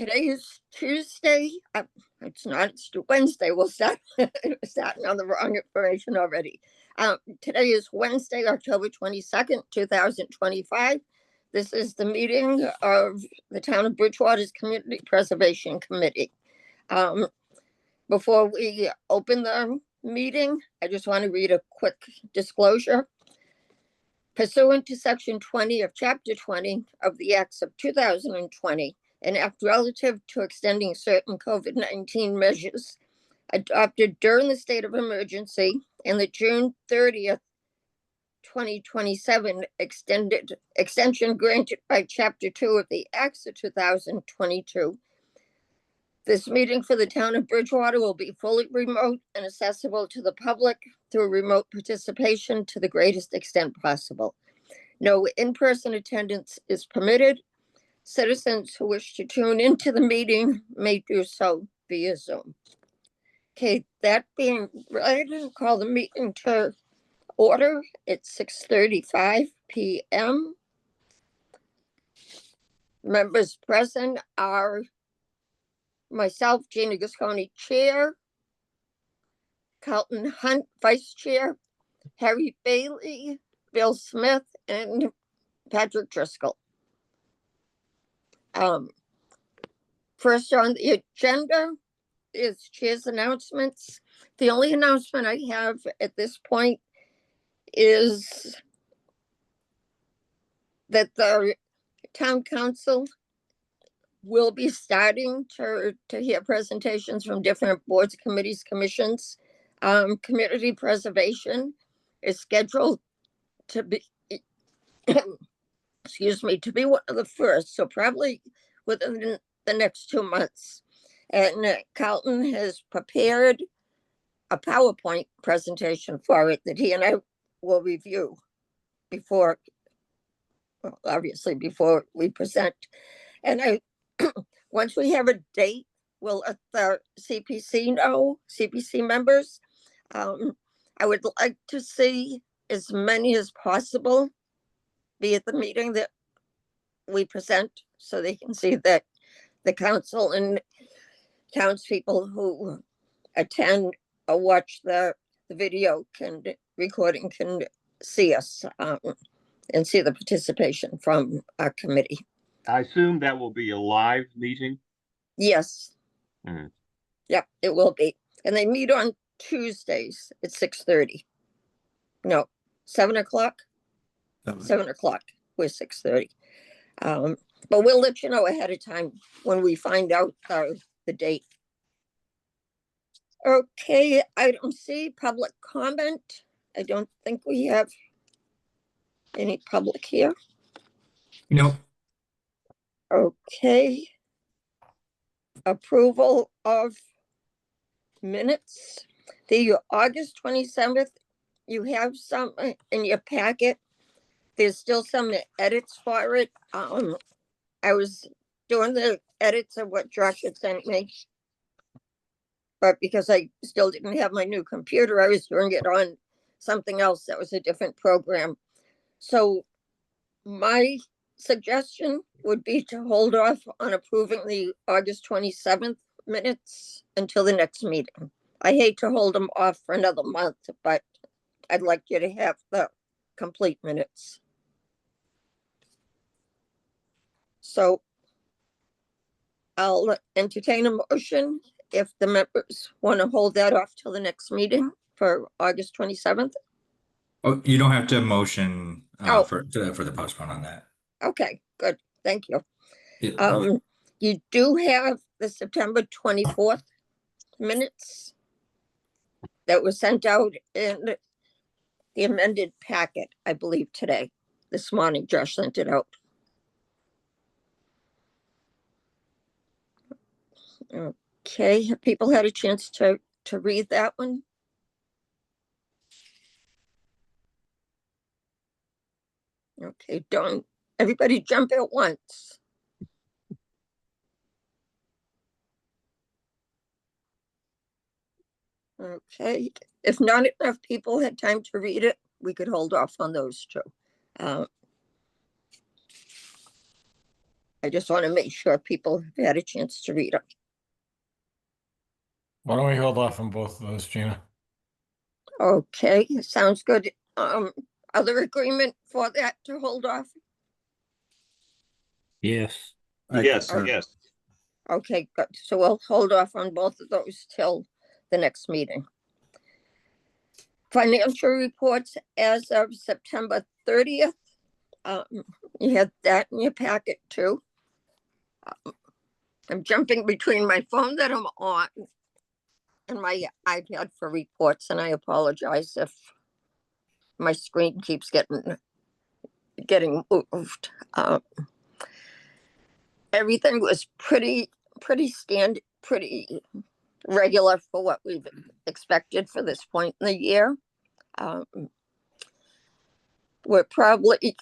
Today is Tuesday. It's not. It's Wednesday. We'll start starting on the wrong information already. Today is Wednesday, October 22nd, 2025. This is the meeting of the Town of Bridgewater's Community Preservation Committee. Before we open the meeting, I just want to read a quick disclosure. Pursuant to Section 20 of Chapter 20 of the Acts of 2020, an act relative to extending certain COVID-19 measures adopted during the state of emergency and the June 30th, 2027 extension granted by Chapter 2 of the Acts of 2022. This meeting for the Town of Bridgewater will be fully remote and accessible to the public through remote participation to the greatest extent possible. No in-person attendance is permitted. Citizens who wish to tune into the meeting may do so via Zoom. Okay, that being read, call the meeting to order. It's 6:35 p.m. Members present are myself, Gina Gasconi, Chair, Carlton Hunt, Vice Chair, Harry Bailey, Bill Smith, and Patrick Driscoll. First on the agenda is Chair's announcements. The only announcement I have at this point is that the Town Council will be starting to hear presentations from different boards, committees, commissions. Community preservation is scheduled to be, to be one of the first, so probably within the next 2 months. And Carlton has prepared a PowerPoint presentation for it that he and I will review before, well, obviously before we present. And once we have a date, we'll let the CPC know, CPC members. I would like to see as many as possible be at the meeting that we present so they can see that the council and townspeople who attend or watch the video recording can see us and see the participation from our committee. I assume that will be a live meeting? Yes. Yep, it will be. And they meet on Tuesdays at 6:30. No, 7 o'clock? 7 o'clock. We're 6:30. But we'll let you know ahead of time when we find out the date. Okay, item C, public comment. I don't think we have any public here. No. Okay. Approval of minutes. The August 27th, you have some in your packet. There's still some edits for it. I was doing the edits of what Josh had sent me, but because I still didn't have my new computer, I was doing it on something else that was a different program. So my suggestion would be to hold off on approving the August 27th minutes until the next meeting. I hate to hold them off for another month, but I'd like you to have the complete minutes. So I'll entertain a motion if the members want to hold that off till the next meeting for August 27th. Oh, you don't have to motion for the postpone on that. Okay, good. Thank you. Yeah. You do have the September 24th minutes that was sent out in the amended packet, I believe today. This morning, Josh sent it out. Okay, have people had a chance to read that one? Okay, don't everybody jump at once. Okay, if not enough people had time to read it, we could hold off on those two. I just want to make sure people have had a chance to read it. Why don't we hold off on both of those, Gina? Okay, sounds good. Other agreement for that to hold off? Yes. Yes, concur. yes. Okay, good. So we'll hold off on both of those till the next meeting. Financial reports as of September 30th. You had that in your packet too. I'm jumping between my phone that I'm on and my iPad for reports, and I apologize if my screen keeps getting moved. Everything was pretty regular for what we've expected for this point in the year. We're probably,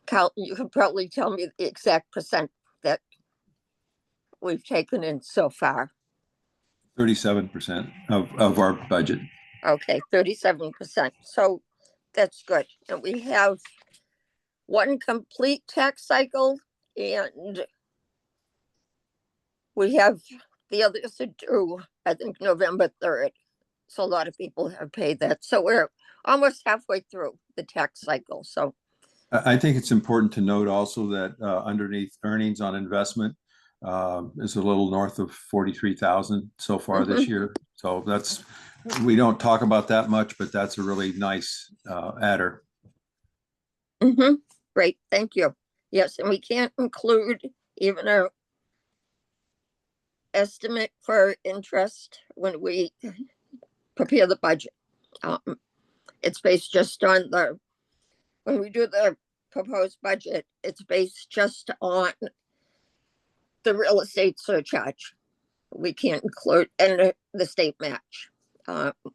Carlton, you can probably tell me the exact percent that we've taken in so far. 37% of our budget. Okay, 37%. So that's good. And we have one complete tax cycle, and we have the others to do, I think, November 3rd. So a lot of people have paid that. So we're almost halfway through the tax cycle. So I think it's important to note also that underneath earnings on investment is a little north of 43,000 so far this year. So that's, we don't talk about that much, but that's a really nice adder. Great, thank you. Yes, and we can't include even our estimate for interest when we prepare the budget. It's based just on when we do the proposed budget, it's based just on the real estate surcharge. We can't include, and the state match.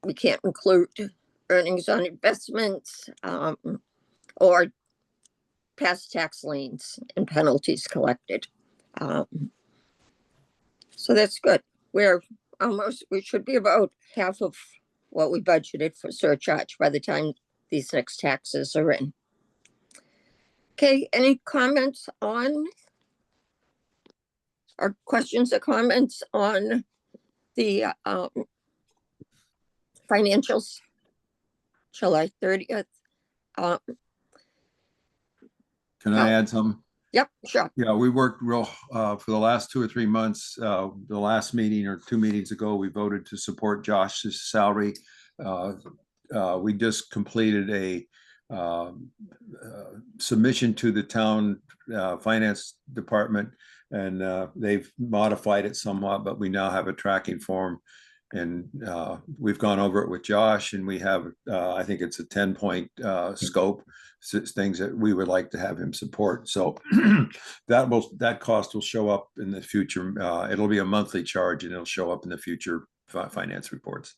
We can't include earnings on investments or past tax liens and penalties collected. So that's good. We should be about half of what we budgeted for surcharge by the time these next taxes are in. Okay, any comments on or questions or comments on the financials? July 30th. Can I add something? Yep, sure. Yeah, we worked real for the last 2 or 3 months. The last meeting or 2 meetings ago, we voted to support Josh's salary. We just completed a submission to the town finance department, and they've modified it somewhat, but we now have a tracking form, and we've gone over it with Josh, and we have I think it's a 10-point scope, things that we would like to have him support. So that cost will show up in the future. It'll be a monthly charge, and it'll show up in the future finance reports.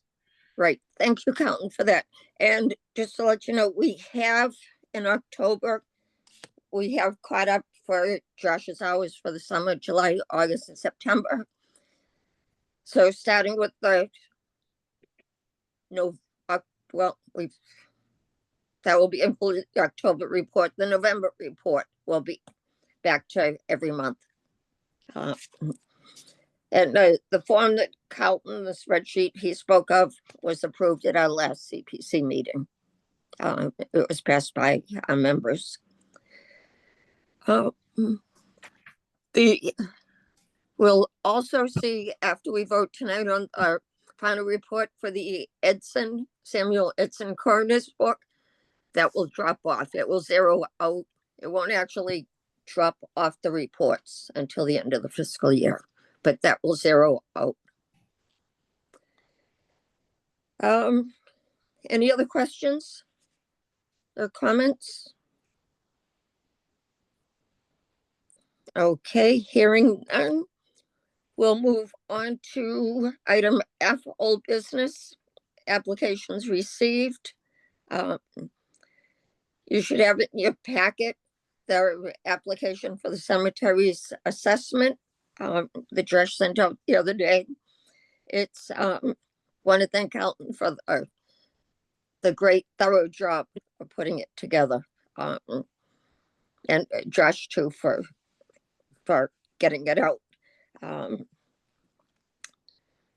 Right. Thank you, Carlton, for that. And just to let you know, we have in October, we have caught up for Josh's hours for the summer, July, August, and September. So starting with that will be included the October report. The November report will be back to every month. And the form that Carlton, the spreadsheet he spoke of, was approved at our last CPC meeting. It was passed by our members. We'll also see after we vote tonight on our final report for the Samuel Edson coroner's book, that will drop off. It will zero out. It won't actually drop off the reports until the end of the fiscal year, but that will zero out. Any other questions or comments? Okay, hearing none. We'll move on to item F, old business, applications received. You should have it in your packet, the application for the cemetery's assessment that Josh sent out the other day. It's want to thank Carlton for the great thorough job of putting it together, and Josh too for for getting it out.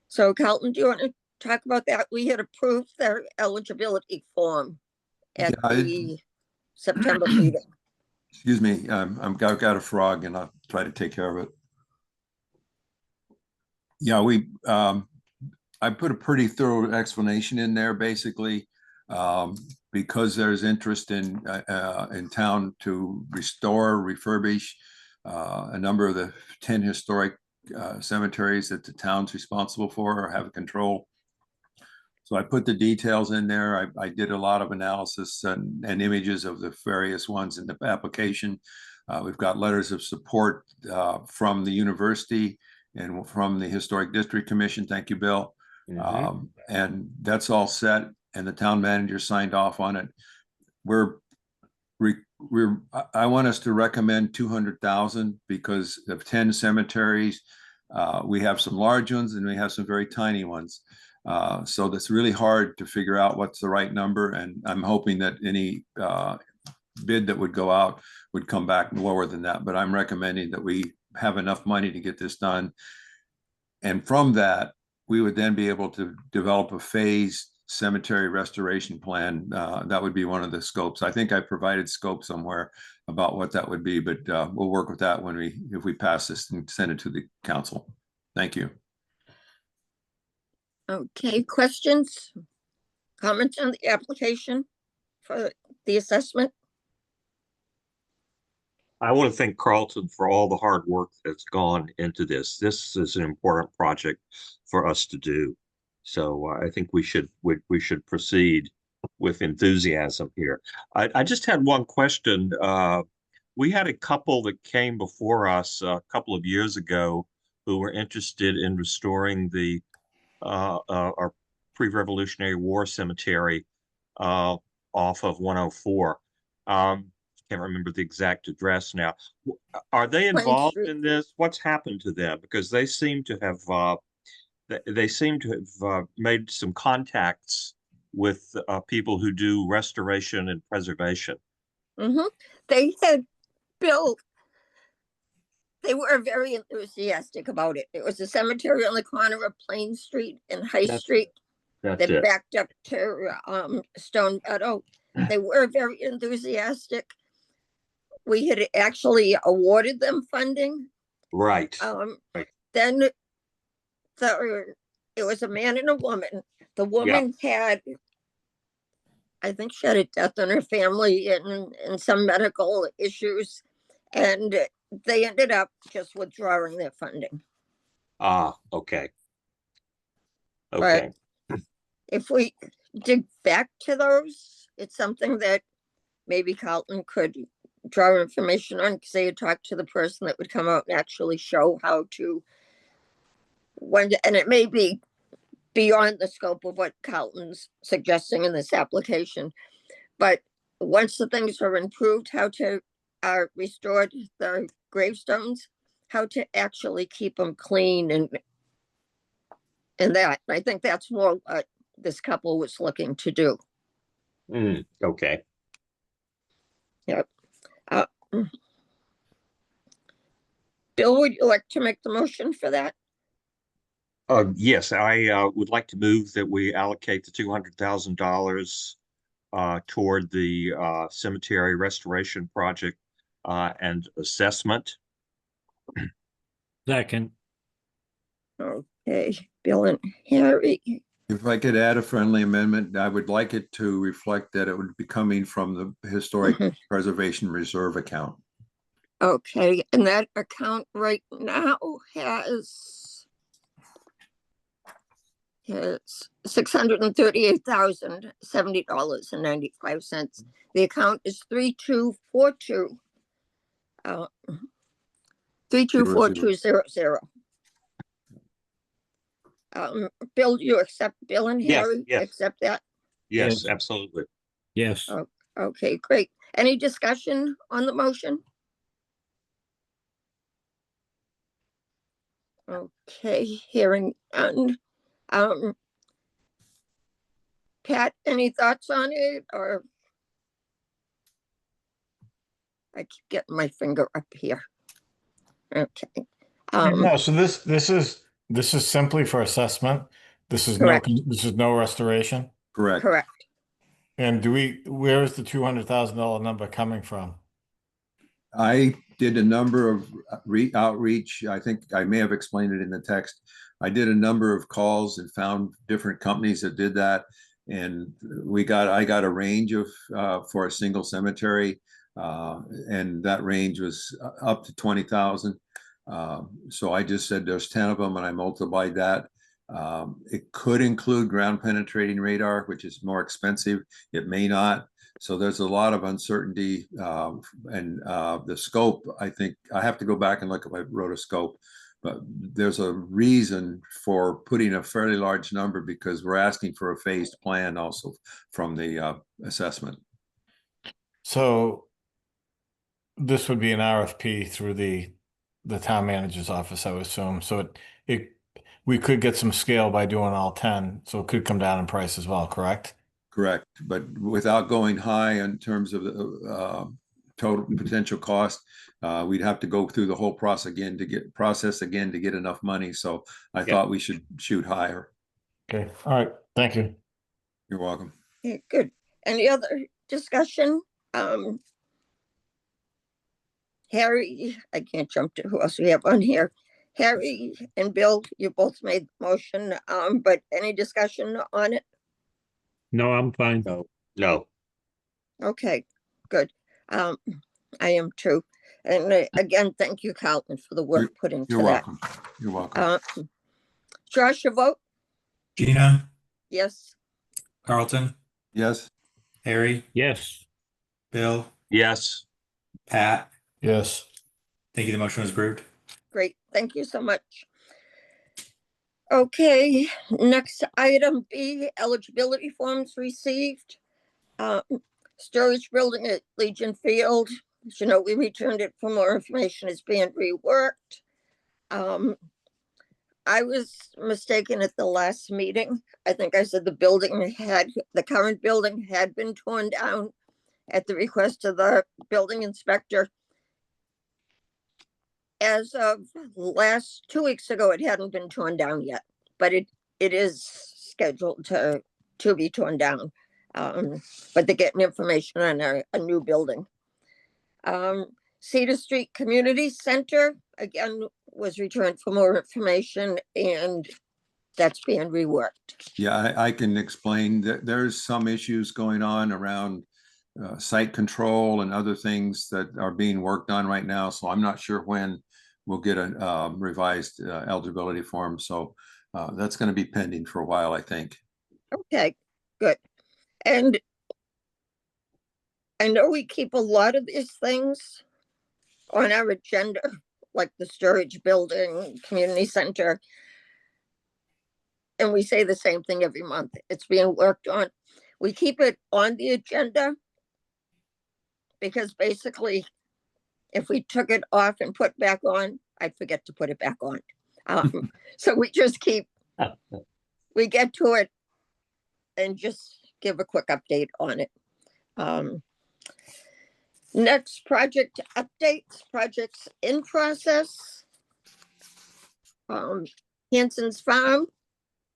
So Carlton, do you want to talk about that? We had approved their eligibility form at Yeah, the September meeting. Excuse me, I've got a frog and I'll try to take care of it. Yeah, I put a pretty thorough explanation in there, basically, because there's interest in town to restore, refurbish a number of the 10 historic cemeteries that the town's responsible for or have control. So I put the details in there. I did a lot of analysis and images of the various ones in the application. We've got letters of support from the university and from the Historic District Commission. Thank you, Bill. And that's all set, and the town manager signed off on it. I want us to recommend 200,000 because of 10 cemeteries. We have some large ones and we have some very tiny ones. So that's really hard to figure out what's the right number. And I'm hoping that any bid that would go out would come back lower than that. But I'm recommending that we have enough money to get this done. And from that, we would then be able to develop a phased cemetery restoration plan. That would be one of the scopes. I think I provided scope somewhere about what that would be, but we'll work with that if we pass this and send it to the council. Thank you. Okay, questions, comments on the application for the assessment? I want to thank Carlton for all the hard work that's gone into this. This is an important project for us to do. So I think we should proceed with enthusiasm here. I just had one question. We had a couple that came before us a couple of years ago who were interested in restoring our pre-Revolutionary War cemetery off of 104. Can't remember the exact address now. Are they involved in this? What's happened to them? Because they seem to have made some contacts with people who do restoration and preservation. They had built. They were very enthusiastic about it. It was a cemetery on the corner of Plain Street and High Street. They backed up to Stone Meadow. They were very enthusiastic. We had actually awarded them funding. Right. Then it was a man and a woman. The woman had, I think she had a death in her family and some medical issues. And they ended up just withdrawing their funding. Okay. Okay. But if we dig back to those, it's something that maybe Carlton could draw information on, because they had talked to the person that would come out and actually show how to, and it may be beyond the scope of what Carlton's suggesting in this application. But once the things are improved, how to restored the gravestones, how to actually keep them clean and that. I think that's more what this couple was looking to do. Okay. Yep. Bill, would you like to make the motion for that? Yes, I would like to move that we allocate the $200,000 toward the cemetery restoration project and assessment. Second. Okay, Bill and Harry. If I could add a friendly amendment, I would like it to reflect that it would be coming from the Historic Preservation Reserve account. Okay, and that account right now has $638,070.95. The account is 3242. 324200. Bill, you accept? Bill and Harry accept that? Yes, absolutely. Yes. Okay, great. Any discussion on the motion? Okay, hearing none. Pat, any thoughts on it? Or I keep getting my finger up here. Okay. No, so this is simply for assessment. Correct. This is no restoration. Correct. Correct. And where is the $200,000 number coming from? I did a number of outreach. I think I may have explained it in the text. I did a number of calls and found different companies that did that. And I got a range of, for a single cemetery. And that range was up to 20,000. So I just said there's 10 of them and I multiplied that. It could include ground penetrating radar, which is more expensive. It may not. So there's a lot of uncertainty, and the scope, I think I have to go back and look at my rotoscope, but there's a reason for putting a fairly large number because we're asking for a phased plan also from the assessment. So this would be an RFP through the town manager's office, I would assume. So we could get some scale by doing all 10, so it could come down in price as well, correct? Correct, but without going high in terms of the total potential cost, we'd have to go through the whole process again to get enough money. So I thought we should shoot higher. Okay, all right, thank you. You're welcome. Okay, good. Any other discussion? Harry, I can't jump to who else we have on here. Harry and Bill, you both made the motion, but any discussion on it? No, I'm fine. No, Okay, good. I am too. And again, thank you, Carlton, for the work put into You're that. welcome. You're welcome. Josh, your vote? Gina, Yes. Carlton, Yes, Harry, Yes. Bill, yes, Pat. Yes. Thank you. The motion was approved. Great, thank you so much. Okay, next item B, eligibility forms received. Storage building at Legion Field. As you know, we returned it for more information. It's being reworked. I was mistaken at the last meeting. I think I said the current building had been torn down at the request of the building inspector. As of last 2 weeks ago, it hadn't been torn down yet, but it is scheduled to be torn down. But they're getting information on a new building. Cedar Street Community Center, again, was returned for more information and that's being reworked. yeah, I can explain that there's some issues going on around site control and other things that are being worked on right now. So I'm not sure when we'll get a revised eligibility form. So that's going to be pending for a while, I think. Okay, good. And I know we keep a lot of these things on our agenda, like the storage building, community center. And we say the same thing every month. It's being worked on. We keep it on the agenda because basically, if we took it off and put back on, I'd forget to put it back on. So we just we get to it and just give a quick update on it. Next project updates, projects in process. Hanson's Farm.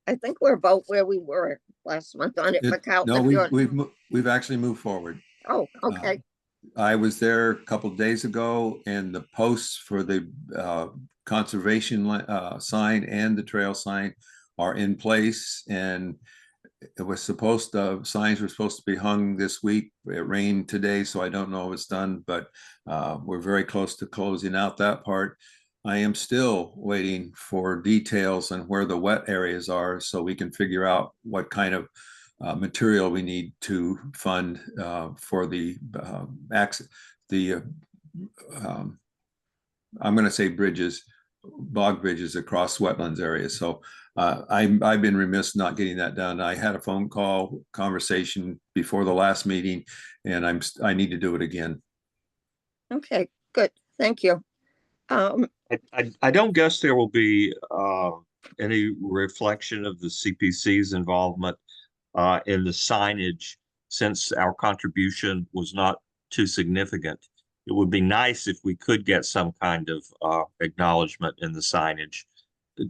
I think we're about where we were last month on it. No, we've actually moved forward. Oh, okay. I was there a couple of days ago and the posts for the conservation sign and the trail sign are in place, and signs were supposed to be hung this week. It rained today, so I don't know if it's done, but we're very close to closing out that part. I am still waiting for details on where the wet areas are so we can figure out what kind of material we need to fund for the I'm going to say bog bridges across wetlands areas. So I've been remiss not getting that done. I had a phone call conversation before the last meeting, and I need to do it again. Okay, good. Thank you. I don't guess there will be any reflection of the CPC's involvement in the signage, since our contribution was not too significant it would be nice if we could get some kind of acknowledgement in the signage.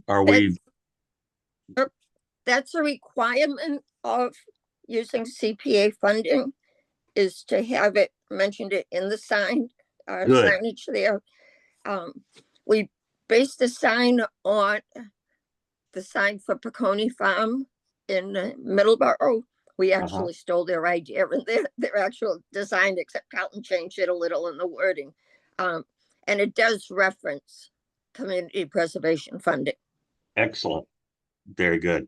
Are we, That's a requirement of using CPA funding, is to have it mentioned it in the sign, Good. signage there. We based the sign on the sign for Peconi Farm in Middleborough. We actually stole their idea and their actual design, except Carlton changed it a little in the wording. And it does reference community preservation funding. excellent. Very good.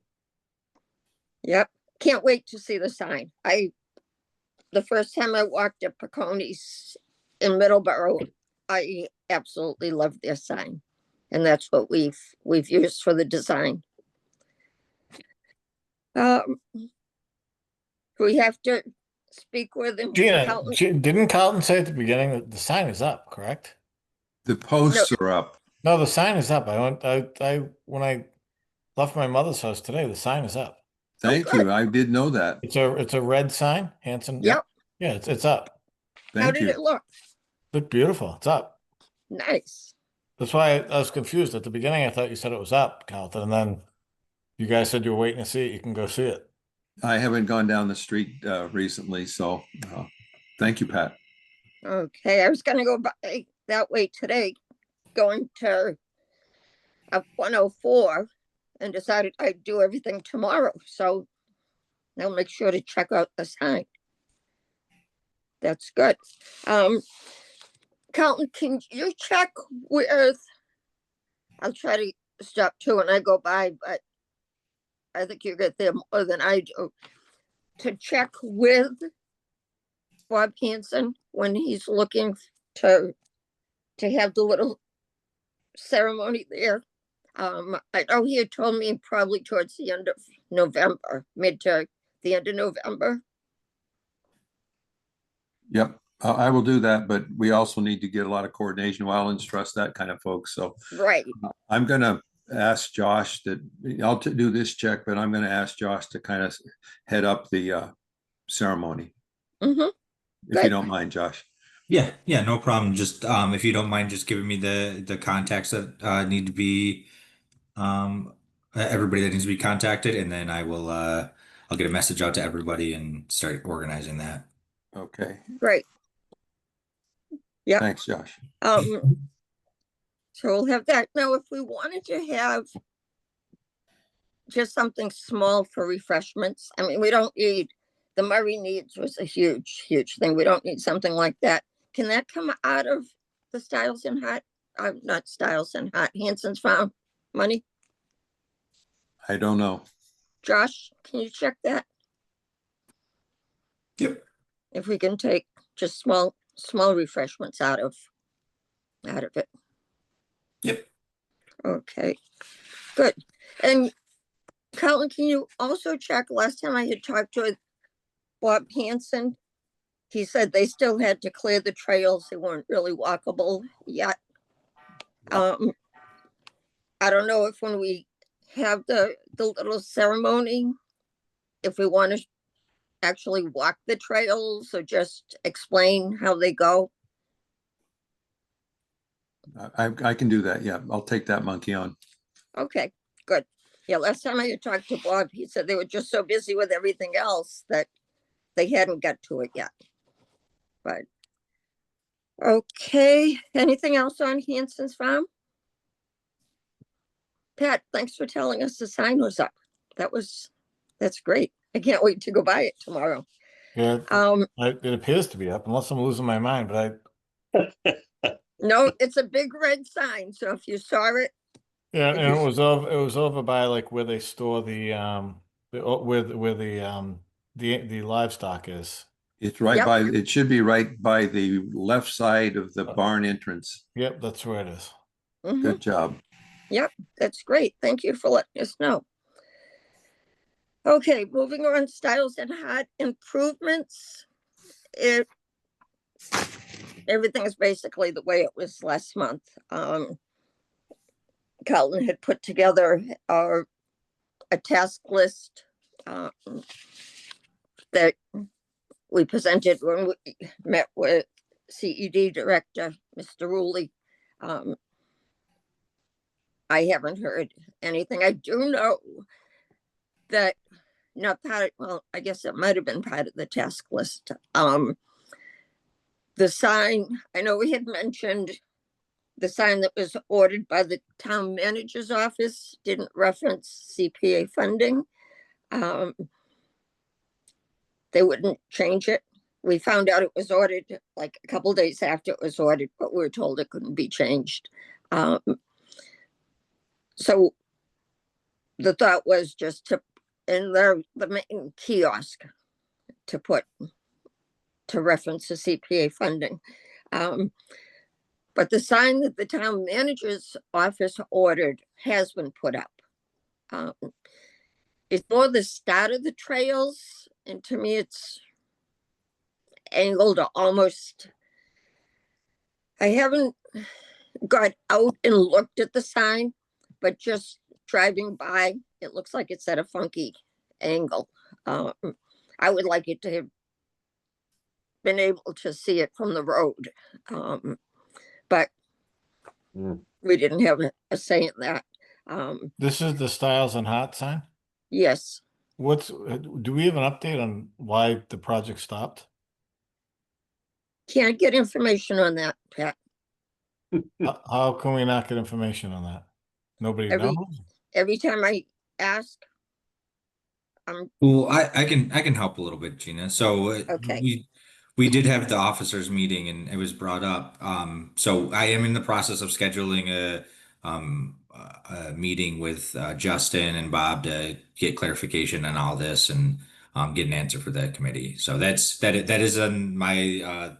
Yep. Can't wait to see the sign. The first time I walked at Peconi's in Middleborough, I absolutely loved their sign. And that's what we've used for the design. We have to speak with him. Gina, didn't Carlton say at the beginning that the sign is up, correct? The posts are up. No, the sign is up. When I left my mother's house today, the sign is up. Thank you. I did know that. It's a red sign, Hanson. Yep. Yeah, it's up. How Thank did you. it look? Look beautiful. It's up. Nice. That's why I was confused at the beginning. I thought you said it was up, Carlton, and then you guys said you were waiting to see it. You can go see it. I haven't gone down the street recently, so thank you, Pat. Okay, I was gonna go by that way today, going to up 104, and decided I'd do everything tomorrow. So I'll make sure to check out the sign. That's good. Carlton, can you check with? I'll try to stop too when I go by, but I think you get there more than I do. To check with Bob Hanson when he's looking to have the little ceremony there. I know he had told me probably towards the end of November, mid to the end of November. Yep, I will do that, but we also need to get a lot of coordination, Wildlands Trust, that kind of folks. So Right. I'm gonna ask Josh that I'll do this check, but I'm gonna ask Josh to kind of head up the ceremony. Mm-hmm. If you Good. don't mind, Josh. Yeah, no problem. Just if you don't mind, just giving me the contacts that need to be everybody that needs to be contacted, and then I'll get a message out to everybody and start organizing that. Okay, Great. Yep. thanks, Josh. So we'll have that. Now, if we wanted to have just something small for refreshments, I mean, we don't need, the Murray Needs was a huge, huge thing. We don't need something like that. Can that come out of the Stiles and Hart, not Stiles and Hart, Hanson's Farm money? I don't know. Josh, can you check that? Yep. If we can take just small refreshments out of it. Yep. Okay, good. And Carlton, can you also check, last time I had talked to Bob Hanson, he said they still had to clear the trails. They weren't really walkable yet. I don't know if when we have the little ceremony, if we want to actually walk the trails or just explain how they go. I can do that. Yeah, I'll take that monkey on. Okay, good. Yeah, last time I had talked to Bob, he said they were just so busy with everything else that they hadn't got to it yet. But okay, anything else on Hanson's Farm? Pat, thanks for telling us the sign was up. That's great. I can't wait to go by it tomorrow. Yeah, it appears to be up, unless I'm losing my mind. But No, it's a big red sign. So if you saw it, yeah, If and you- it was over by like where they store the where the livestock is. It's right Yep. by, it should be right by the left side of the barn entrance. Yep, that's where it is. mhm, Good job. that's great. Thank you for letting us know. Okay, moving on, Stiles and Hart improvements. Everything is basically the way it was last month. Carlton had put together a task list that we presented when we met with CED director, Mr. Rulli. I haven't heard anything. I do know that not part, well, I guess it might have been part of the task list. The sign, I know we had mentioned the sign that was ordered by the town manager's office didn't reference CPA funding. They wouldn't change it. We found out it was ordered like a couple days after it was ordered, but we were told it couldn't be changed. So the thought was just to, in the main kiosk, to put, to reference the CPA funding. But the sign that the town manager's office ordered has been put up. It's more the start of the trails, and to me it's angled almost. I haven't got out and looked at the sign, but just driving by, it looks like it's at a funky angle. I would like it to have been able to see it from the road. But we didn't have a say in that. This is the Styles and Hart sign? Yes, Do we have an update on why the project stopped? can't get information on that, Pat. How can we not get information on that? Nobody Every- knows? Every time I ask, Well, I can help a little bit, Gina. So Okay. we did have the officers meeting and it was brought up. So I am in the process of scheduling a meeting with Justin and Bob to get clarification on all this and get an answer for that committee. So that is on my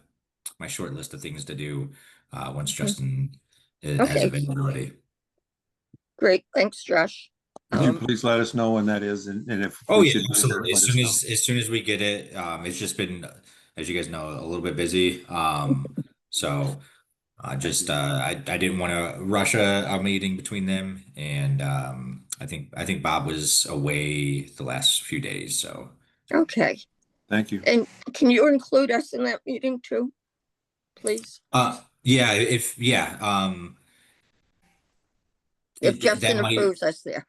my short list of things to do once Justin has Okay. availability. great, thanks, Josh. Could you please let us know when that is and if. Oh we yeah, should be there, absolutely. let us know. As soon as we get it, it's just been, as you guys know, a little bit busy. So I didn't want to rush a meeting between them, and I think Bob was away the last few days. So Okay, Thank you. and can you include us in that meeting too, please? yeah, if yeah, If that Justin might. approves us there.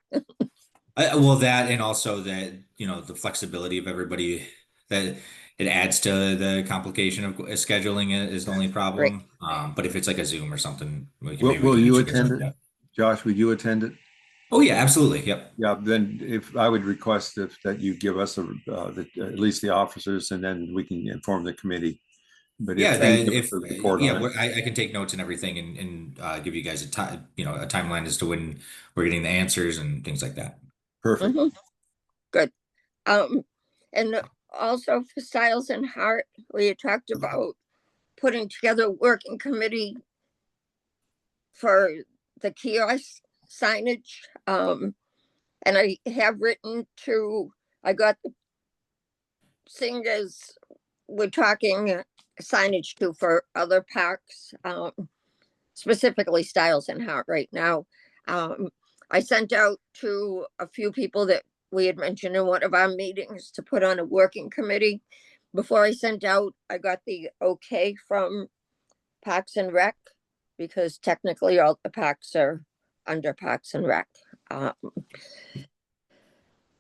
Well, that and also that, the flexibility of everybody, that it adds to the complication of scheduling it is the only problem. But if it's like a Zoom or something, maybe we Will can you get guys attend lined it? up. Josh, would you attend it? Oh yeah, absolutely. Yep. Yeah, then if I would request that you give us at least the officers and then we can inform the committee. But Yeah, if, if report yeah, on it. I can take notes and everything and give you guys a time, a timeline as to when we're getting the answers and things like that. Perfect. Mhm. Good. And also for Styles and Hart, we had talked about putting together a working committee for the kiosk signage. And I have written to, I got the, seeing as we're talking signage too for other parks, specifically Styles and Hart right now. I sent out to a few people that we had mentioned in one of our meetings to put on a working committee. Before I sent out, I got the okay from Parks and Rec, because technically all the parks are under Parks and Rec.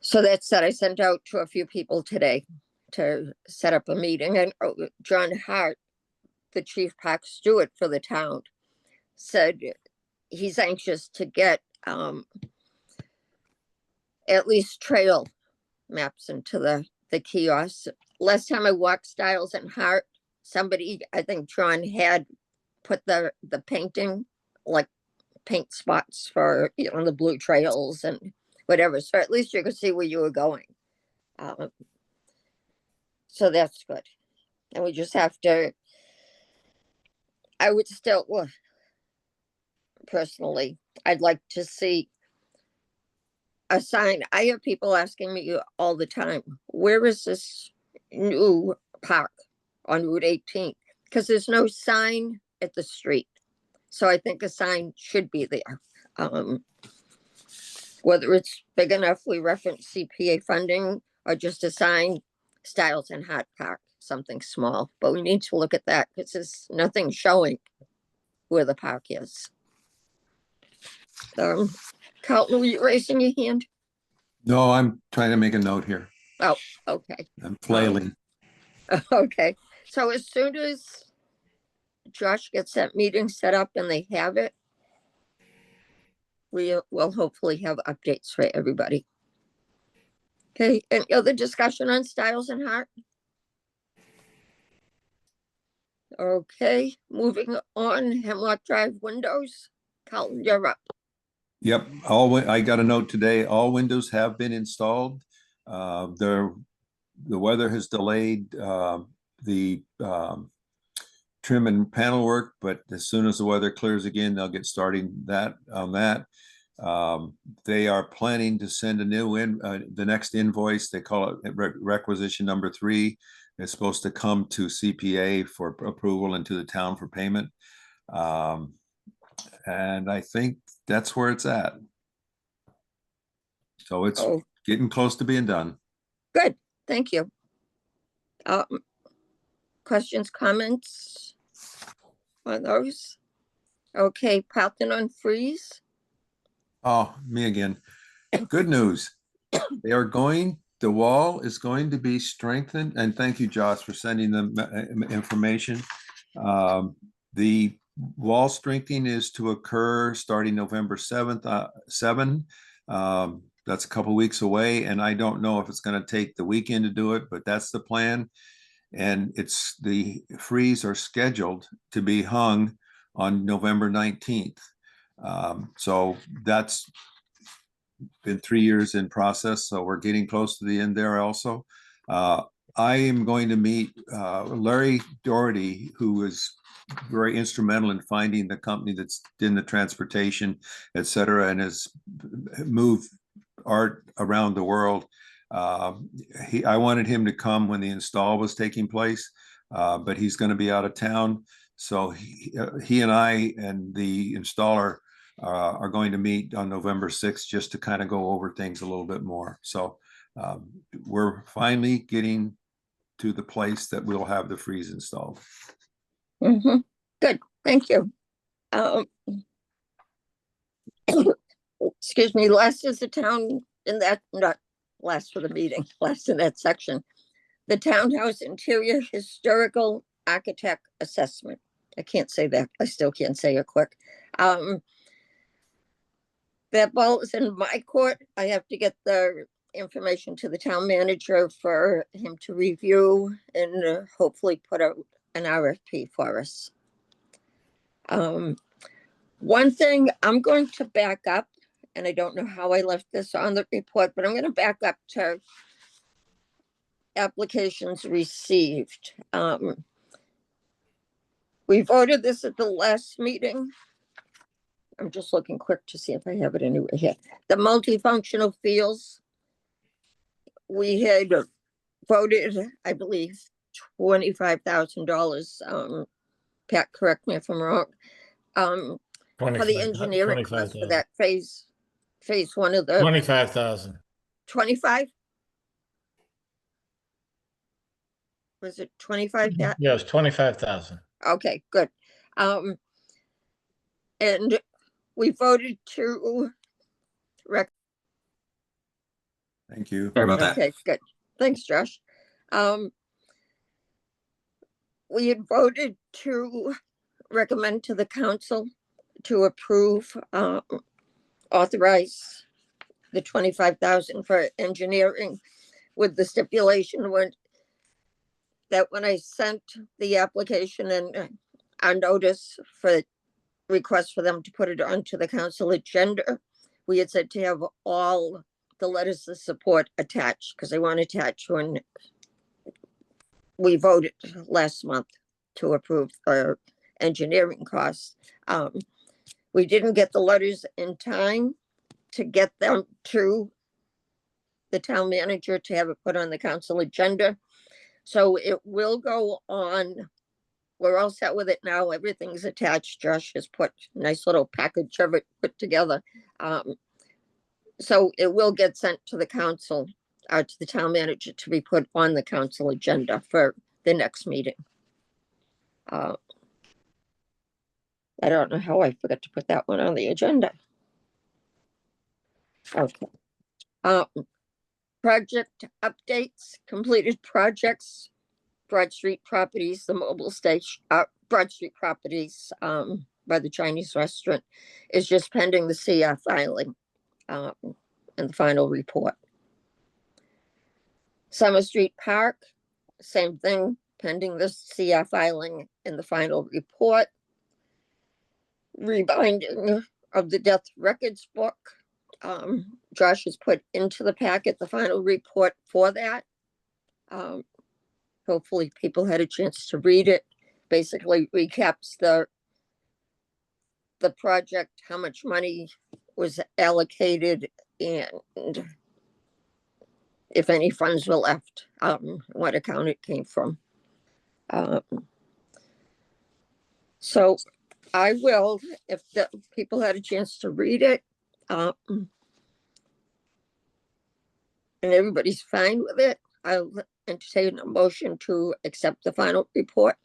So that said, I sent out to a few people today to set up a meeting, and John Hart, the chief park steward for the town, said he's anxious to get at least trail maps into the kiosks. Last time I walked Styles and Hart, somebody, I think John, had put the painting, like paint spots for the blue trails and whatever, so at least you could see where you were going. So that's good. And we just have to, I would still, well, personally, I'd like to see a sign. I have people asking me all the time, where is this new park on Route 18? Because there's no sign at the street. So I think a sign should be there. Whether it's big enough, we reference CPA funding, or just a sign, Styles and Hart Park. something small, but we need to look at that because there's nothing showing where the park is. Carlton, were you raising your hand? No, I'm trying to make a note here. Oh, okay. I'm flailing. Okay. So as soon as Josh gets that meeting set up and they have it, we will hopefully have updates for everybody. Okay, any other discussion on Stiles and Hart? Okay, moving on, Hemlock Drive windows. Carlton, you're up. Yep, I got a note today, all windows have been installed. The weather has delayed the trim and panel work, but as soon as the weather clears again, they'll get starting on that. They are planning to send a new the next invoice, they call it requisition number 3. It's supposed to come to CPA for approval and to the town for payment. And I think that's where it's at. So it's Oh, getting close to being done. good, thank you. Questions, comments on those? Okay, Parthenon Freeze. Oh, me again. Good news. The wall is going to be strengthened, and thank you, Josh, for sending them information. The wall strengthening is to occur starting November 7th, 7. That's a couple weeks away, and I don't know if it's going to take the weekend to do it, but that's the plan. And the freeze are scheduled to be hung on November 19th. So that's been 3 years in process, so we're getting close to the end there also. I am going to meet Larry Doherty, who was very instrumental in finding the company that's in the transportation, et cetera, and has moved art around the world. I wanted him to come when the install was taking place, but he's going to be out of town. So he and I and the installer are going to meet on November 6th just to kind of go over things a little bit more. So we're finally getting to the place that we'll have the freeze installed. Good, thank you. Excuse me, last is the town in that, not last for the meeting, last in that section. The Townhouse Interior Historical Architect Assessment. I can't say that. I still can't say it quick. That ball is in my court. I have to get the information to the town manager for him to review and hopefully put out an RFP for us. One thing, I'm going to back up, and I don't know how I left this on the report, but I'm going to back up to applications received. We voted this at the last meeting. I'm just looking quick to see if I have it anywhere here. The multifunctional fields, we had voted, I believe, $25,000. Pat, correct me if I'm wrong. For the engineering cost for that phase 1 of the 25,000. 25. Was it 25, Pat? Yes, 25,000. Okay, good. And we voted to Thank you. Sorry about that. okay, good. Thanks, Josh. We had voted to recommend to the council to approve, authorize the 25,000 for engineering, with the stipulation that when I sent the application and our notice for request for them to put it onto the council agenda, we had said to have all the letters of support attached, because they weren't attached when we voted last month to approve our engineering costs. We didn't get the letters in time to get them to the town manager to have it put on the council agenda. So it will go on. We're all set with it now. Everything's attached. Josh has put a nice little package of it put together. So it will get sent to the council, to the town manager, to be put on the council agenda for the next meeting. I don't know how I forgot to put that one on the agenda. Okay. Project updates, completed projects, Broad Street properties, the mobile station, Broad Street properties, by the Chinese restaurant is just pending the CR filing, and the final report. Summer Street Park, same thing, pending the CR filing and the final report. Rebinding of the death records book. Josh has put into the packet the final report for that. Hopefully people had a chance to read it. Basically recaps the project, how much money was allocated, and if any funds were left, what account it came from. So I will, if the people had a chance to read it, and everybody's fine with it, I'll entertain a motion to accept the final report.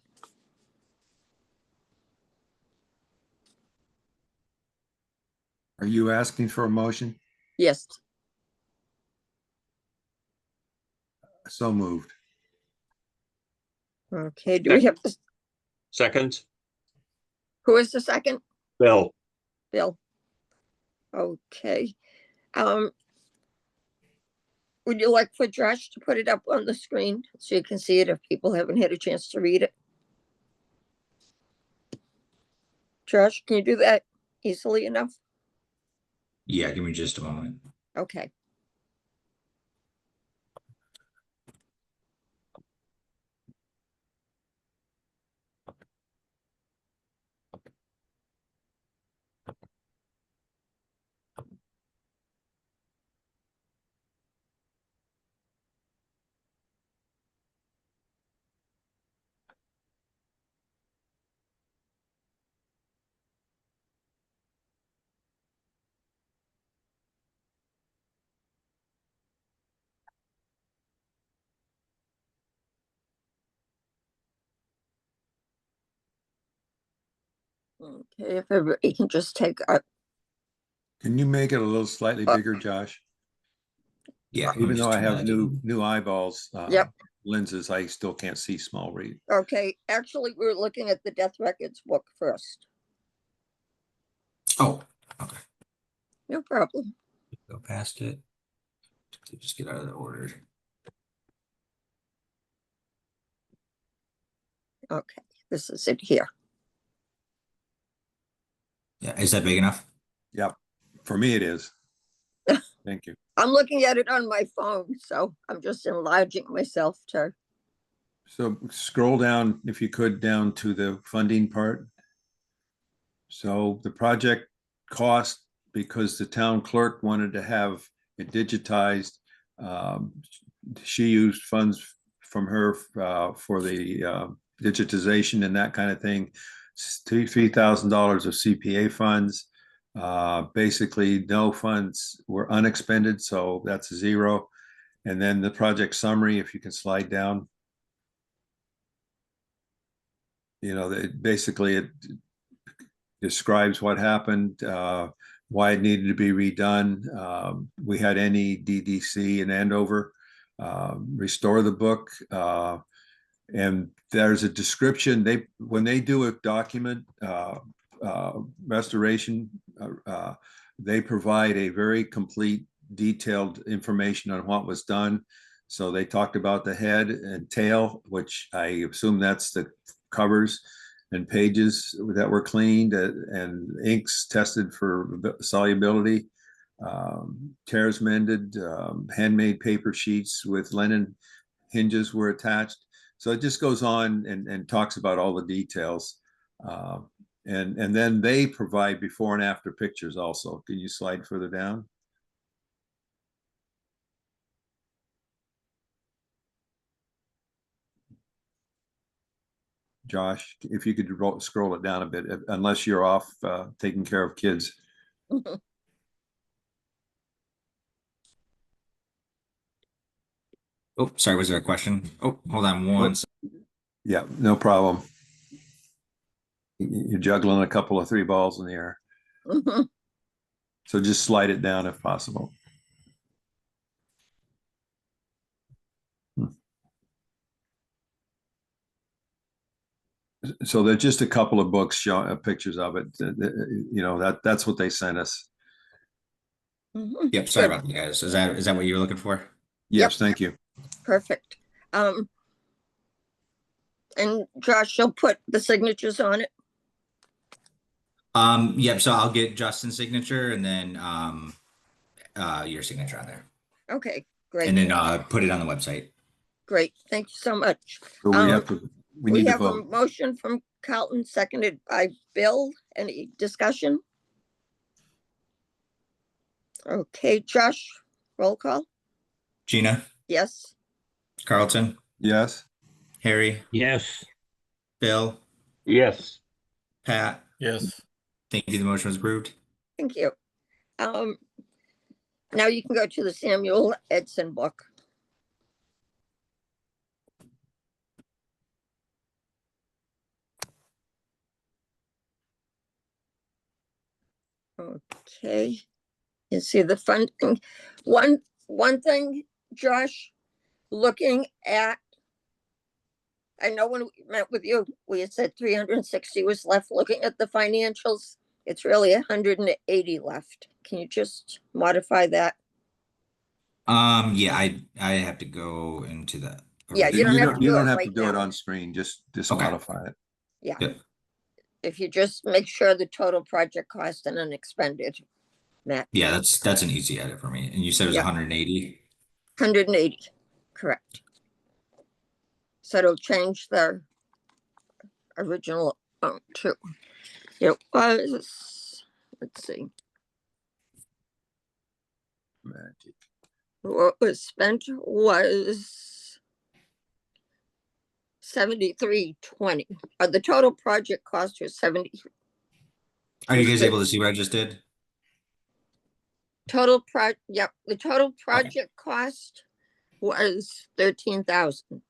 Are you asking for a motion? Yes, So moved. okay, do we have, Second, who is the second? Bill. Bill. Okay. Would you like for Josh to put it up on the screen so you can see it if people haven't had a chance to read it? Josh, can you do that easily enough? Yeah, give me just a moment. Okay. Okay, if everybody can just take a, Can you make it a little slightly bigger, Josh? Yeah. let me Even though just I turn have that new in. eyeballs, Yep. lenses, I still can't see small read. okay, actually, we're looking at the death records book first. Oh, okay. No problem. Go past it. Just get out of the order. Okay, this is it here. Yeah, is that big enough? Yep, for me it is. Thank you. I'm looking at it on my phone, so I'm just enlarging myself to, So scroll down, if you could, down to the funding part. So the project cost, because the town clerk wanted to have it digitized, she used funds from her for the digitization and that kind of thing. $3,000 of CPA funds. Basically, no funds were unexpended, so that's 0. And then the project summary, if you can slide down. You know, basically it describes what happened, why it needed to be redone. We had NEDDC in Andover restore the book, and there's a description. When they do a document restoration, they provide a very complete, detailed information on what was done. So they talked about the head and tail, which I assume that's the covers and pages that were cleaned, and inks tested for solubility, tears mended, handmade paper sheets with linen hinges were attached. So it just goes on and talks about all the details. And then they provide before and after pictures also. Can you slide further down? Josh, if you could scroll it down a bit, unless you're off taking care of kids. Oh, sorry, was there a question? Oh, hold on one second. Yeah, no problem. You're juggling a couple of 3 balls in the air. Mhm. So just slide it down if possible. So there's just a couple of books showing pictures of it. You know, that's what they sent us. Mhm. Yep, sorry Good. about that, guys. Is that what you're looking for? Yes, thank you. Perfect. And Josh, you'll put the signatures on it. Yep, so I'll get Justin's signature and then your signature on there. Okay, And great, then put it on the website. great. Thank you so much. So we Um, have to, we We need to have a vote. motion from Carlton, seconded by Bill. Any discussion? Okay, Josh, roll call. Gina, Yes, Carlton, Yes, Harry, Yes, Bill, Yes, Pat. Yes. Thank you. The motion was approved. thank you. Um, now you can go to the Samuel Edson book. Okay, you see the funding. One thing, Josh, looking at, I know when we met with you, we had said 360 was left. Looking at the financials, it's really 180 left. Can you just modify that? Yeah, I have to go into that. Yeah, you don't have to you do don't it have to right do it now. on screen, just Okay. modify it. Yeah, Yep. if you just make sure the total project cost and unexpended, Matt, Yeah, that's an easy edit for me. And you said it was Yep. 180. 180, correct. So it'll change the original amount too. It was, let's see, Magic. what was spent was 7320. The total project cost was 70. Are you was guys the able to see what I just did? Yep, the total Okay. project cost was 13,000.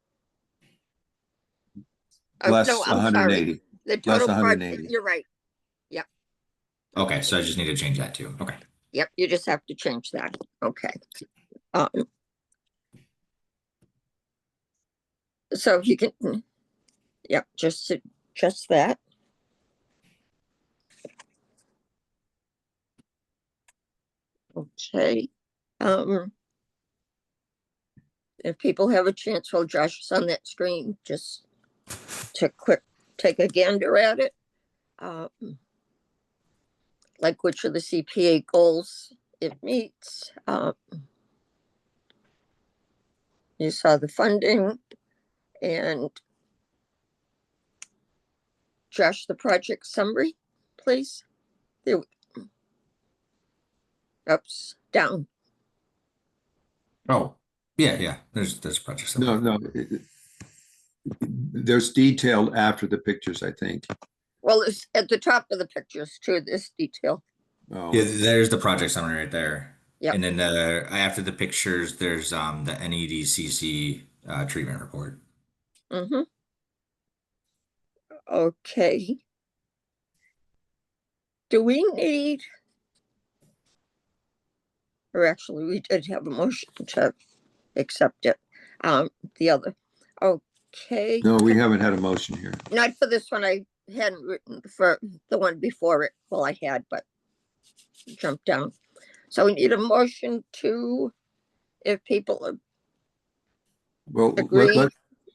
Less No, I'm 180. sorry. The Less total project, 180. you're right. Yep, Okay, so I just need to change that too. Okay. yep, you just have to change that. Okay. Um, so you can, yep, just that. Okay. If people have a chance while Josh is on that screen, just to take a gander at it. Like which of the CPA goals it meets. You saw the funding and Josh, the project summary, please. There, oops, down. Oh, yeah. There's project summary. No, there's detailed after the pictures, I think. Well, it's at the top of the pictures too, this detail. Oh, Yeah, there's the project summary right there. Yep. And then after the pictures, there's the NEDCC treatment report. Mm-hmm. Okay. Do we need, or actually we did have a motion to accept it. The other, okay. no, we haven't had a motion here. Not for this one. I hadn't written for the one before it. Well, I had, but jumped down. So we need a motion to, if people Well, agree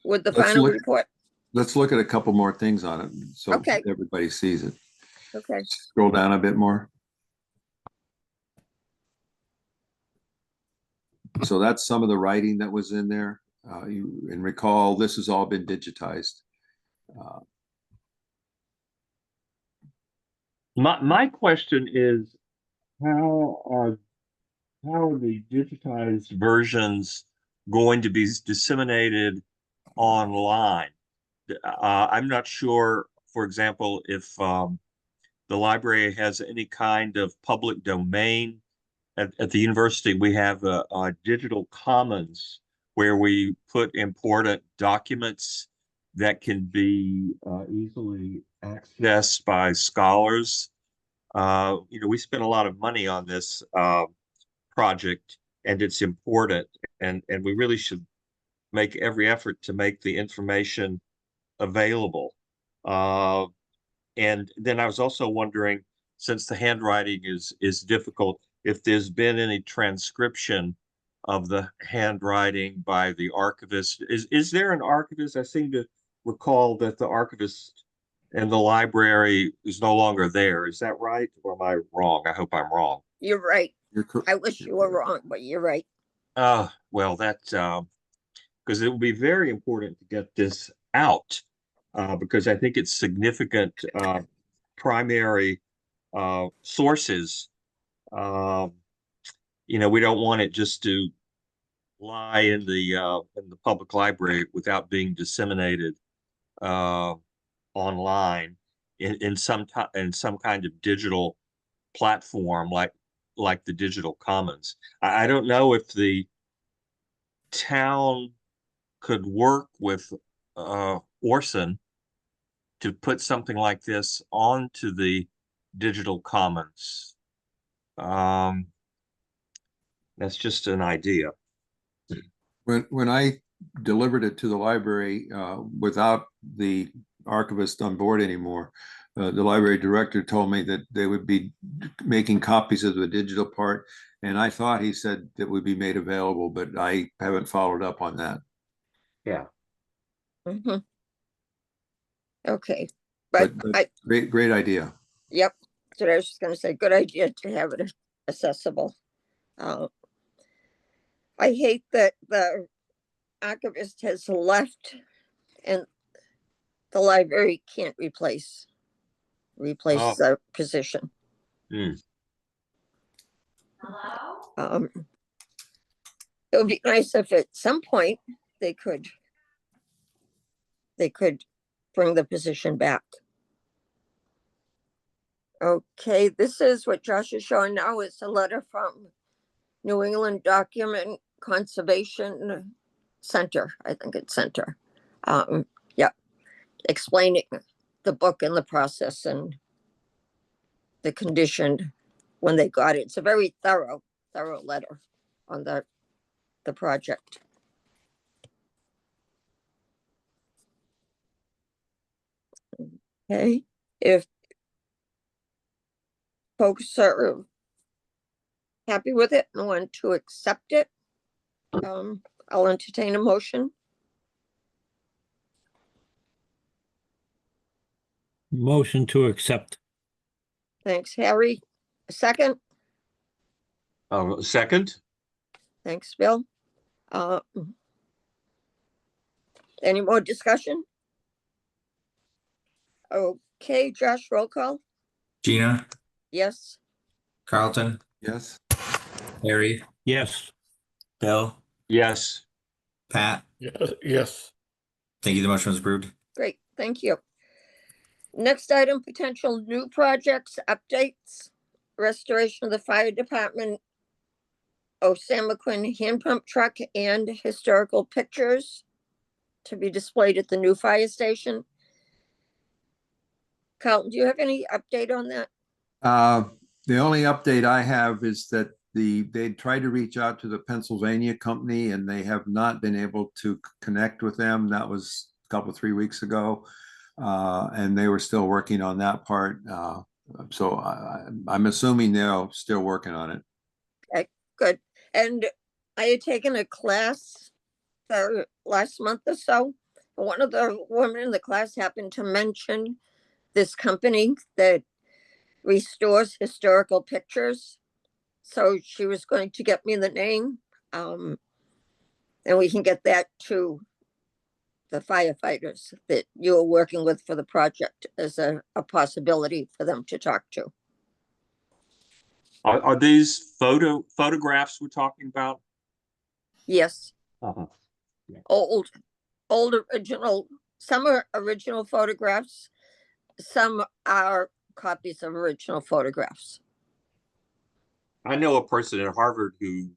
with the let's final look- report. let's look at a couple more things on it so Okay. everybody sees it. Okay. Scroll down a bit more. So that's some of the writing that was in there. And recall, this has all been digitized. my question is how are the digitized versions going to be disseminated online? I'm not sure, for example, if the library has any kind of public domain. At the university, we have a digital commons where we put important documents that can be easily accessed by scholars. We spent a lot of money on this project, and it's important, and we really should make every effort to make the information available. And then I was also wondering, since the handwriting is difficult, if there's been any transcription of the handwriting by the archivist. Is there an archivist? I seem to recall that the archivist in the library is no longer there. Is that right? Or am I wrong? I hope I'm wrong. You're right. I wish you're you were correct. wrong, but you're right. Well, that's because it will be very important to get this out, because I think it's significant primary sources. We don't want it just to lie in the public library without being disseminated online in some kind of digital platform like the Digital Commons. I don't know if the town could work with Orson to put something like this onto the Digital Commons. That's just an idea. When I delivered it to the library without the archivist on board anymore, the library director told me that they would be making copies of the digital part, and I thought he said that would be made available, but I haven't followed up on that. Yeah. hmm Okay, but Great idea. yep. So I was just going to say, good idea to have it accessible. I hate that the archivist has left and the library can't replace Oh. the position. Hmm. It would be nice if at some point they could bring the position back. Okay, this is what Josh is showing now. It's a letter from New England Document Conservation Center. I think it's Center. Yeah, explaining the book and the process and the condition when they got it. It's a very thorough letter on the project. Okay, if folks are happy with it and want to accept it, I'll entertain a motion. Motion to accept. Thanks, Harry. A second. Second? Thanks, Bill. Any more discussion? Okay, Josh, roll call. Gina, Yes. Carlton, Yes. Harry, Yes. Bill, Yes. Pat. Yes. Thank you. The motion was approved. Great, thank you. Next item, potential new projects, updates, restoration of the fire department, Sam McQuinn hand pump truck, and historical pictures to be displayed at the new fire station. Carlton, do you have any update on that? The only update I have is that they tried to reach out to the Pennsylvania company and they have not been able to connect with them. That was a couple, 3 weeks ago. And they were still working on that part. So I'm assuming they're still working on it. Okay, good. And I had taken a class last month or so. One of the women in the class happened to mention this company that restores historical pictures. So she was going to get me the name, and we can get that to the firefighters that you were working with for the project as a possibility for them to talk to. Are these photographs we're talking about? Yes. Uh-huh. Old original. Some are original photographs. Some are copies of original photographs. I know a person at Harvard who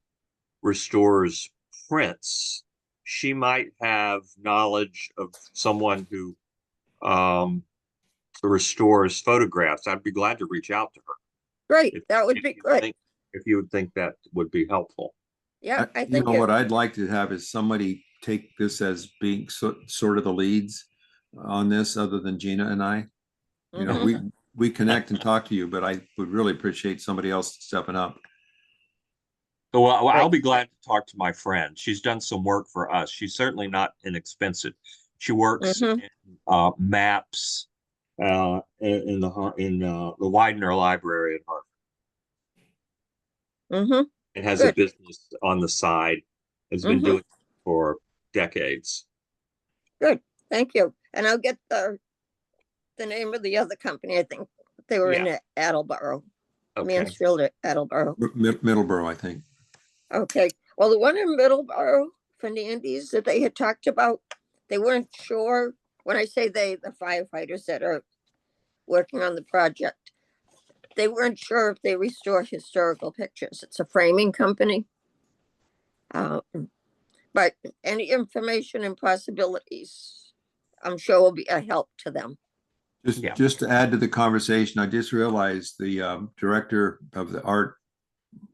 restores prints she might have knowledge of someone who restores photographs. I'd be glad to reach out to her. Great, If- that would if be you good. think- If you would think that would be helpful. Yeah, I You think know, it, what I'd like to have is somebody take this as being sort of the leads on this, other than Gina and I. You know, mhm. we connect and talk to you, but I would really appreciate somebody else stepping up. So I'll Right. be glad to talk to my friend. She's done some work for us. She's certainly not inexpensive. She works Mhm. in maps in the Widener Library at Harvard, Mhm. and has a Good. business on the side. Has been Mhm. doing it for decades. Good, thank you. And I'll get the name of the other company. I think they were in Attleboro, Okay. Mansfield or Attleboro. Middleborough, I think. Okay, well, the one in Middleborough, Fernandez, that they had talked about, they weren't sure. When I say they, the firefighters that are working on the project, they weren't sure if they restore historical pictures. It's a framing company. But any information and possibilities, I'm sure will be a help to them. Yeah. Just to add to the conversation, I just realized the director of the art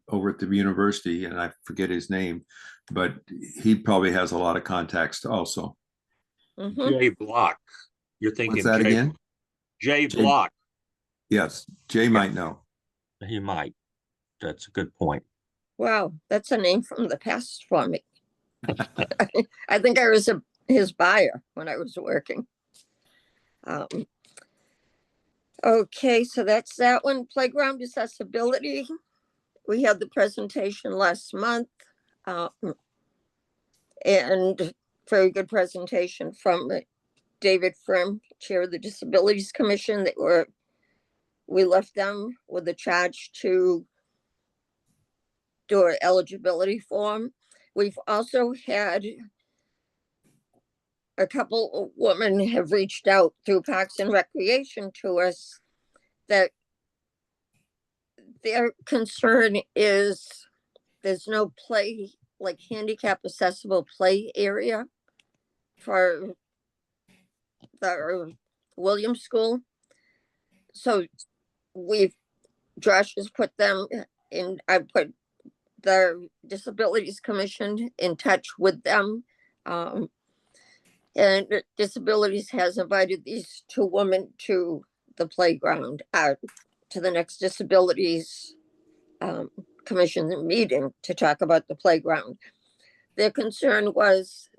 over at the university, and I forget his name, but he probably has a lot of contacts also. Mhm. Jay Block. You're What's thinking that Jay, again? Jay Jay- Block. Yes, Jay might know. He might. That's a good point. Wow, that's a name from the past for me. I think I was his buyer when I was working. Okay, so that's that one. Playground accessibility. We had the presentation last month. And very good presentation from David Frim, Chair of the Disabilities Commission. We left them with a charge to do an eligibility form. We've also had a couple of women have reached out through Parks and Recreation to us that their concern is there's no play, like handicap accessible play area for the Williams School. So Josh has put them in, I put the Disabilities Commission in touch with them. And Disabilities has invited these two women to the playground, to the next Disabilities Commission meeting to talk about the playground. Their concern was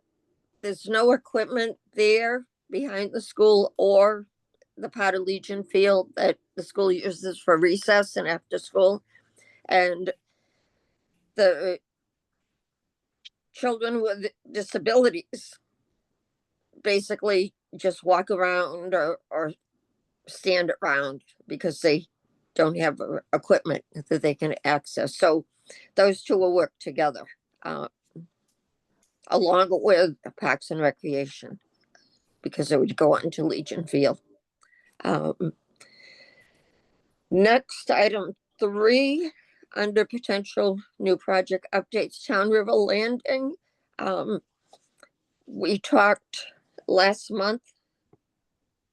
there's no equipment there behind the school or the part of Legion Field that the school uses for recess and after school. And the children with disabilities basically just walk around or stand around because they don't have equipment that they can access. So those two will work together along with Parks and Recreation because it would go on to Legion Field. Next, item 3, under potential new project updates, Town River Landing. We talked last month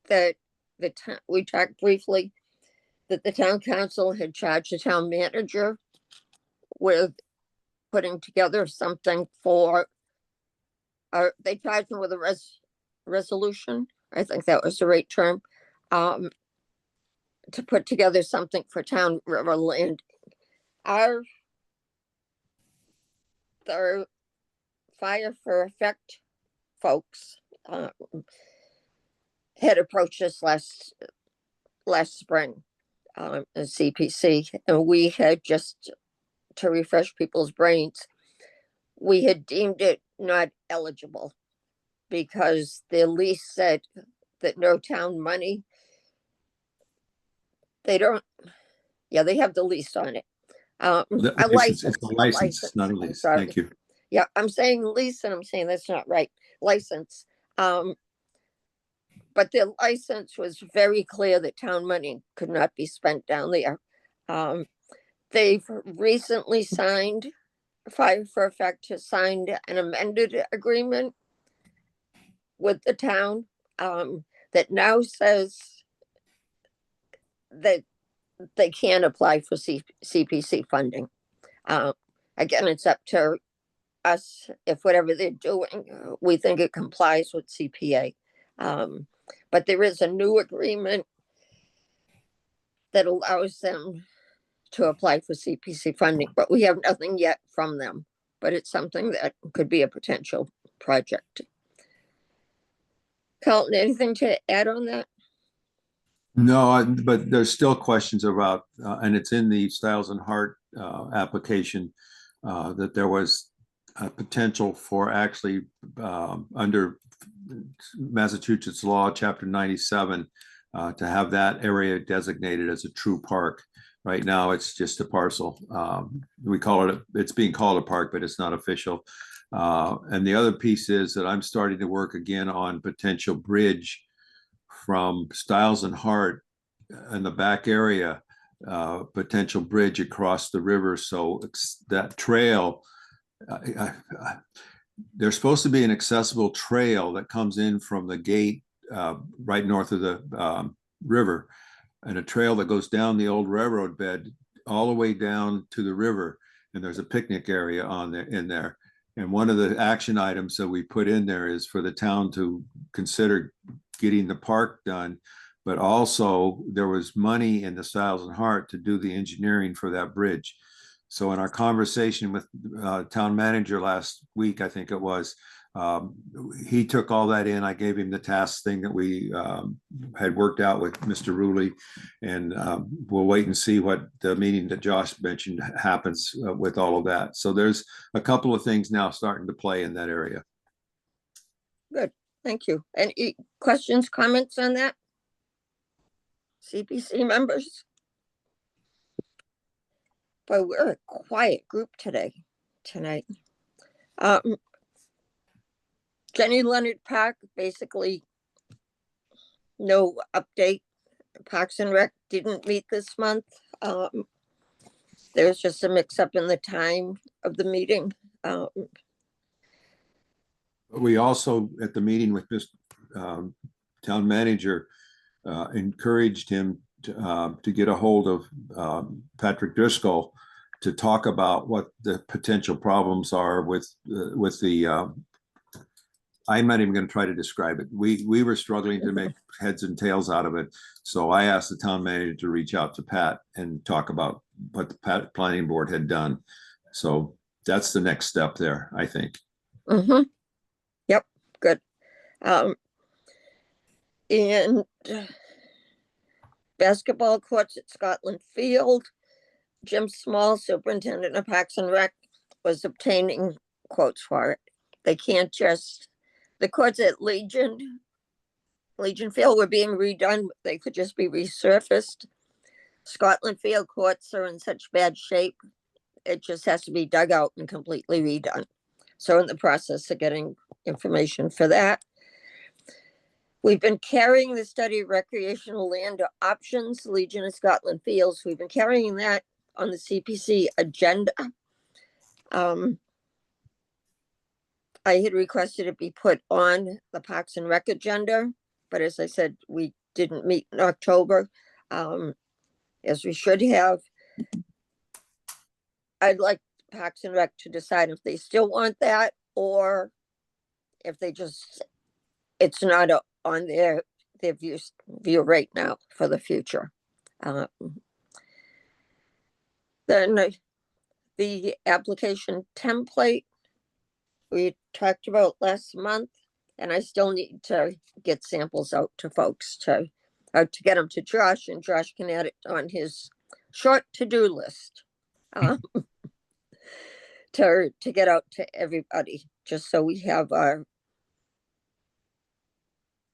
that we talked briefly that the town council had charged the town manager with putting together something for, they charged him with a resolution. I think that was the right term. To put together something for Town River Landing. The Fire for Effect folks had approached us last spring, CPC, and we had, just to refresh people's brains, we had deemed it not eligible because the lease said that no town money. They don't. Yeah, they have the lease on it. A license. It's a license, not a lease. Sorry. Thank you. Yeah, I'm saying lease and I'm saying that's not right. License. But the license was very clear that town money could not be spent down there. They've recently signed Fire for Effect has signed an amended agreement with the town that now says that they can apply for CPC funding. Again, it's up to us if whatever they're doing, we think it complies with CPA. But there is a new agreement that allows them to apply for CPC funding, but we have nothing yet from them. But it's something that could be a potential project. Carlton, anything to add on that? No, but there's still questions about, and it's in the Stiles and Hart application, that there was a potential for actually under Massachusetts law, Chapter 97, to have that area designated as a true park. Right now, it's just a parcel. We call it, it's being called a park, but it's not official. And the other piece is that I'm starting to work again on potential bridge from Stiles and Hart in the back area, potential bridge across the river. So it's that trail, there's supposed to be an accessible trail that comes in from the gate right north of the river, and a trail that goes down the old railroad bed all the way down to the river. And there's a picnic area on there in there. And one of the action items that we put in there is for the town to consider getting the park done, but also there was money in the Stiles and Hart to do the engineering for that bridge. So in our conversation with town manager last week, I think it was, he took all that in. I gave him the task thing that we had worked out with Mr. Ruley, and we'll wait and see what the meeting that Josh mentioned happens with all of that. So there's a couple of things now starting to play in that area. Good, thank you. Any questions, comments on that? CPC members? But we're a quiet group tonight. Jenny Leonard Park, basically no update. Parks and Rec didn't meet this month. There's just a mix up in the time of the meeting. We also, at the meeting with this town manager, encouraged him to get a hold of Patrick Driscoll to talk about what the potential problems are with the I'm not even going to try to describe it. We were struggling to make heads and tails out of it. So I asked the town manager to reach out to Pat and talk about what the planning board had done. So that's the next step there, I think. Mm-hmm. Yep, good. And basketball courts at Scotland Field, Jim Small, superintendent of Parks and Rec, was obtaining quotes for it. They can't just, the courts at Legion Field were being redone. They could just be resurfaced. Scotland Field courts are in such bad shape. It just has to be dug out and completely redone. So in the process of getting information for that. We've been carrying the study of recreational land options, Legion of Scotland Fields. We've been carrying that on the CPC agenda. I had requested it be put on the Parks and Rec agenda, but as I said, we didn't meet in October, as we should have. I'd like Parks and Rec to decide if they still want that, or if they just, it's not on their view right now for the future. Then the application template we talked about last month, and I still need to get samples out to folks to get them to Josh, and Josh can add it on his short to-do list to get out to everybody, just so we have our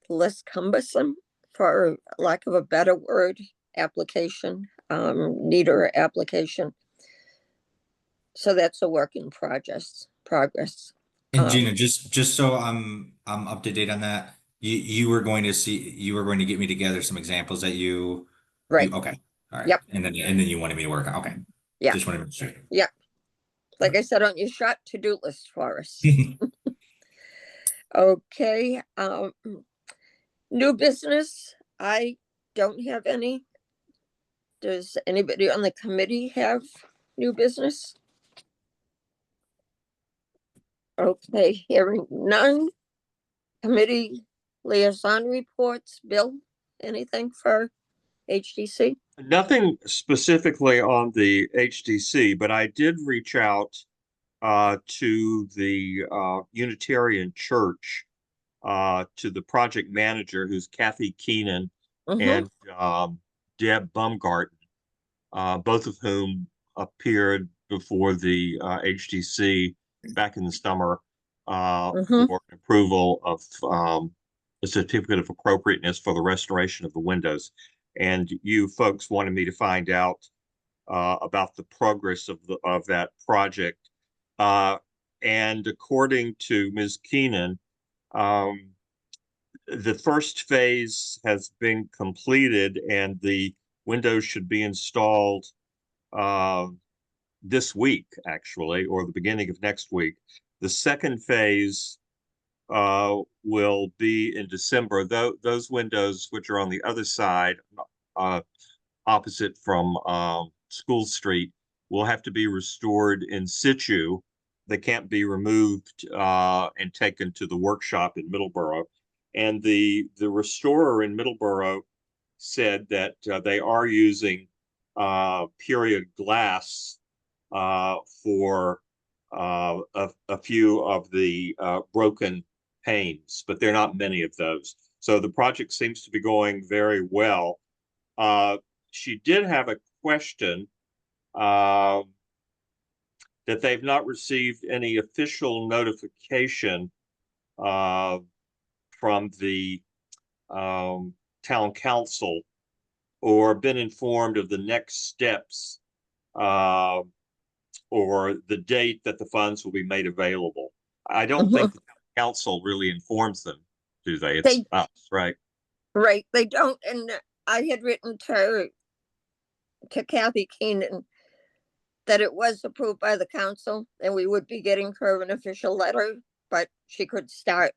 less cumbersome, for lack of a better word, application, neater application. So that's a work in progress. And Gina, just so I'm up to date on that, you were going to get me together some examples that right. Okay. All right. Yep. And then you wanted me to work. Okay. Yeah. Just wanted to make sure. Yeah. like I said, on your short to-do list for us. Okay, new business, I don't have any. Does anybody on the committee have new business? Okay, hearing none. Committee liaison reports, Bill, anything for HDC? Nothing specifically on the HDC, but I did reach out to the Unitarian Church, to the project manager, who's Kathy Keenan, Mhm. and Deb Baumgarten, both of whom appeared before the HDC back in the summer Mhm. for approval of a certificate of appropriateness for the restoration of the windows. And you folks wanted me to find out about the progress of that project. And according to Ms. Keenan, the first phase has been completed and the windows should be installed this week, actually, or the beginning of next week. The second phase will be in December. Those windows, which are on the other side, opposite from School Street, will have to be restored in situ. They can't be removed and taken to the workshop in Middleborough. And the restorer in Middleborough said that they are using period glass for a few of the broken panes, but there are not many of those. So the project seems to be going very well. She did have a question that they've not received any official notification from the town council or been informed of the next steps or the date that the funds will be made available. I don't think the town council really informs them, do they? It's They- us, right? Right, they don't, and I had written to Kathy Keenan that it was approved by the council and we would be getting her an official letter, but she could start,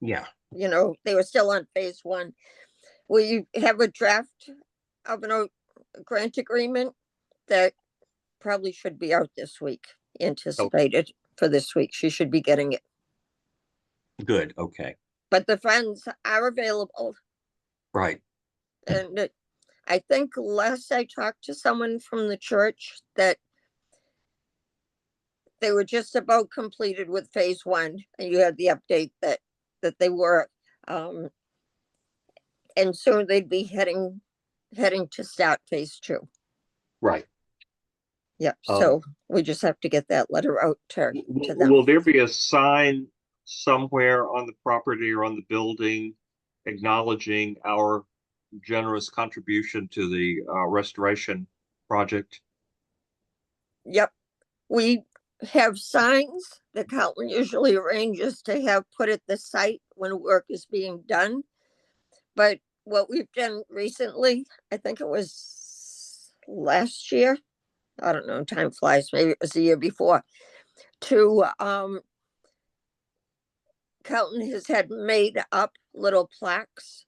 Yeah. they were still on phase one. We have a draft of a grant agreement that probably should be out this week, anticipated for this week. She should be getting it. Good. Okay. But the funds are available. Right. And I think last I talked to someone from the church that they were just about completed with phase one, and you had the update that they were, and soon they'd be heading to start phase two. Right. Yep. So we just have to get that letter out to them. Will there be a sign somewhere on the property or on the building acknowledging our generous contribution to the restoration project? Yep. We have signs that Calvin usually arranges to have put at the site when work is being done. But what we've done recently, I think it was last year, I don't know, time flies, maybe it was the year before, to Calton has had made up little plaques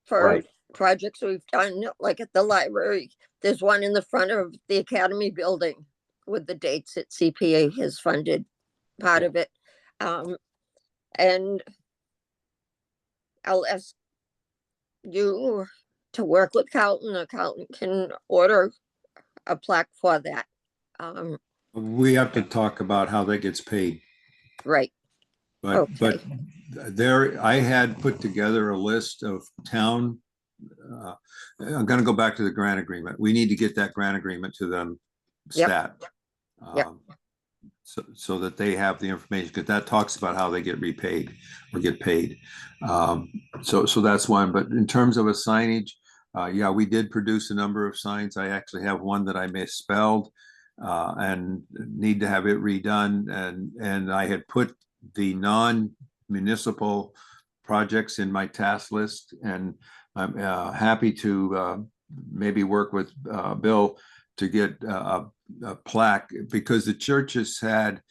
for Right. projects we've done, like at the library. There's one in the front of the Academy building with the dates that CPA has funded part of it. And I'll ask you to work with Calton, or Calton can order a plaque for that. We have to talk about how that gets paid. Right. But there, I had put together a list of town. I'm going to go back to the grant agreement. We need to get that grant agreement to them stat. Yep. So that they have the information, because that talks about how they get repaid or get paid. So that's one. But in terms of a signage, yeah, we did produce a number of signs. I actually have one that I misspelled and need to have it redone. And I had put the non-municipal projects in my task list, and I'm happy to maybe work with Bill to get a plaque, because the church has had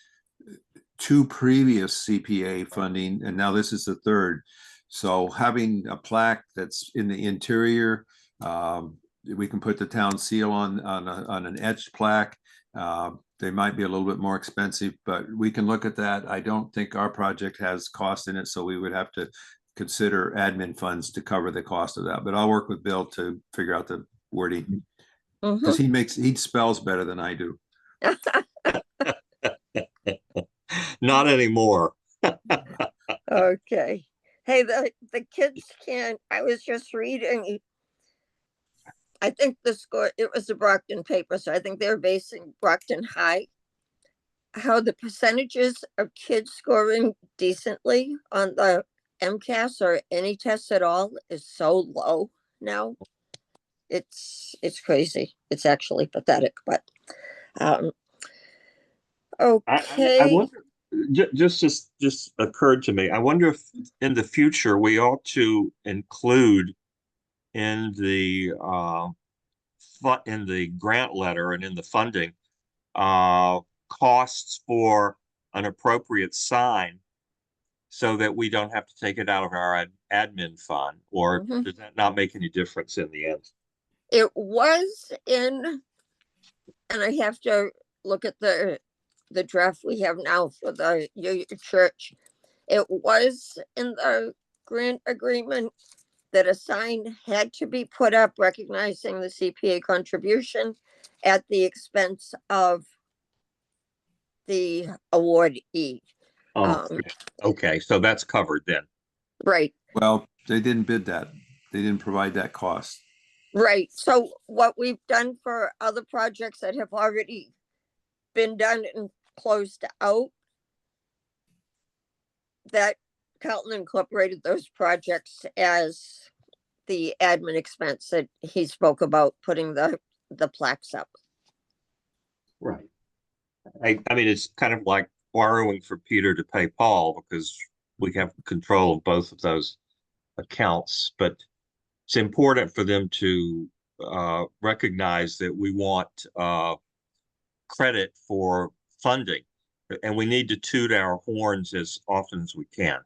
two previous CPA funding, and now this is the third. So having a plaque that's in the interior, we can put the town seal on an etched plaque. They might be a little bit more expensive, but we can look at that. I don't think our project has cost in it, so we would have to consider admin funds to cover the cost of that. But I'll work with Bill to figure out the wording, because he spells better than I do. Not anymore. Okay. Hey, the kids can, I was just reading, I think the score, it was the Brockton paper, so I think they're basing Brockton High. How the percentages of kids scoring decently on the MCAS or any test at all is so low now. It's crazy. It's actually pathetic, but I okay. wonder, just occurred to me. I wonder if in the future we ought to include in the grant letter and in the funding costs for an appropriate sign, so that we don't have to take it out of our admin fund, or does that not make any difference in the end? It was in, and I have to look at the draft we have now for the church. It was in the grant agreement that a sign had to be put up recognizing the CPA contribution at the expense of the awardee. Oh, okay, so that's covered then. Right. Well, they didn't bid that. They didn't provide that cost. Right. So what we've done for other projects that have already been done and closed out, that Carlton incorporated those projects as the admin expense that he spoke about, putting the plaques up. Right. I mean, it's kind of like borrowing for Peter to pay Paul, because we have control of both of those accounts, but it's important for them to recognize that we want credit for funding, and we need to toot our horns as often as we can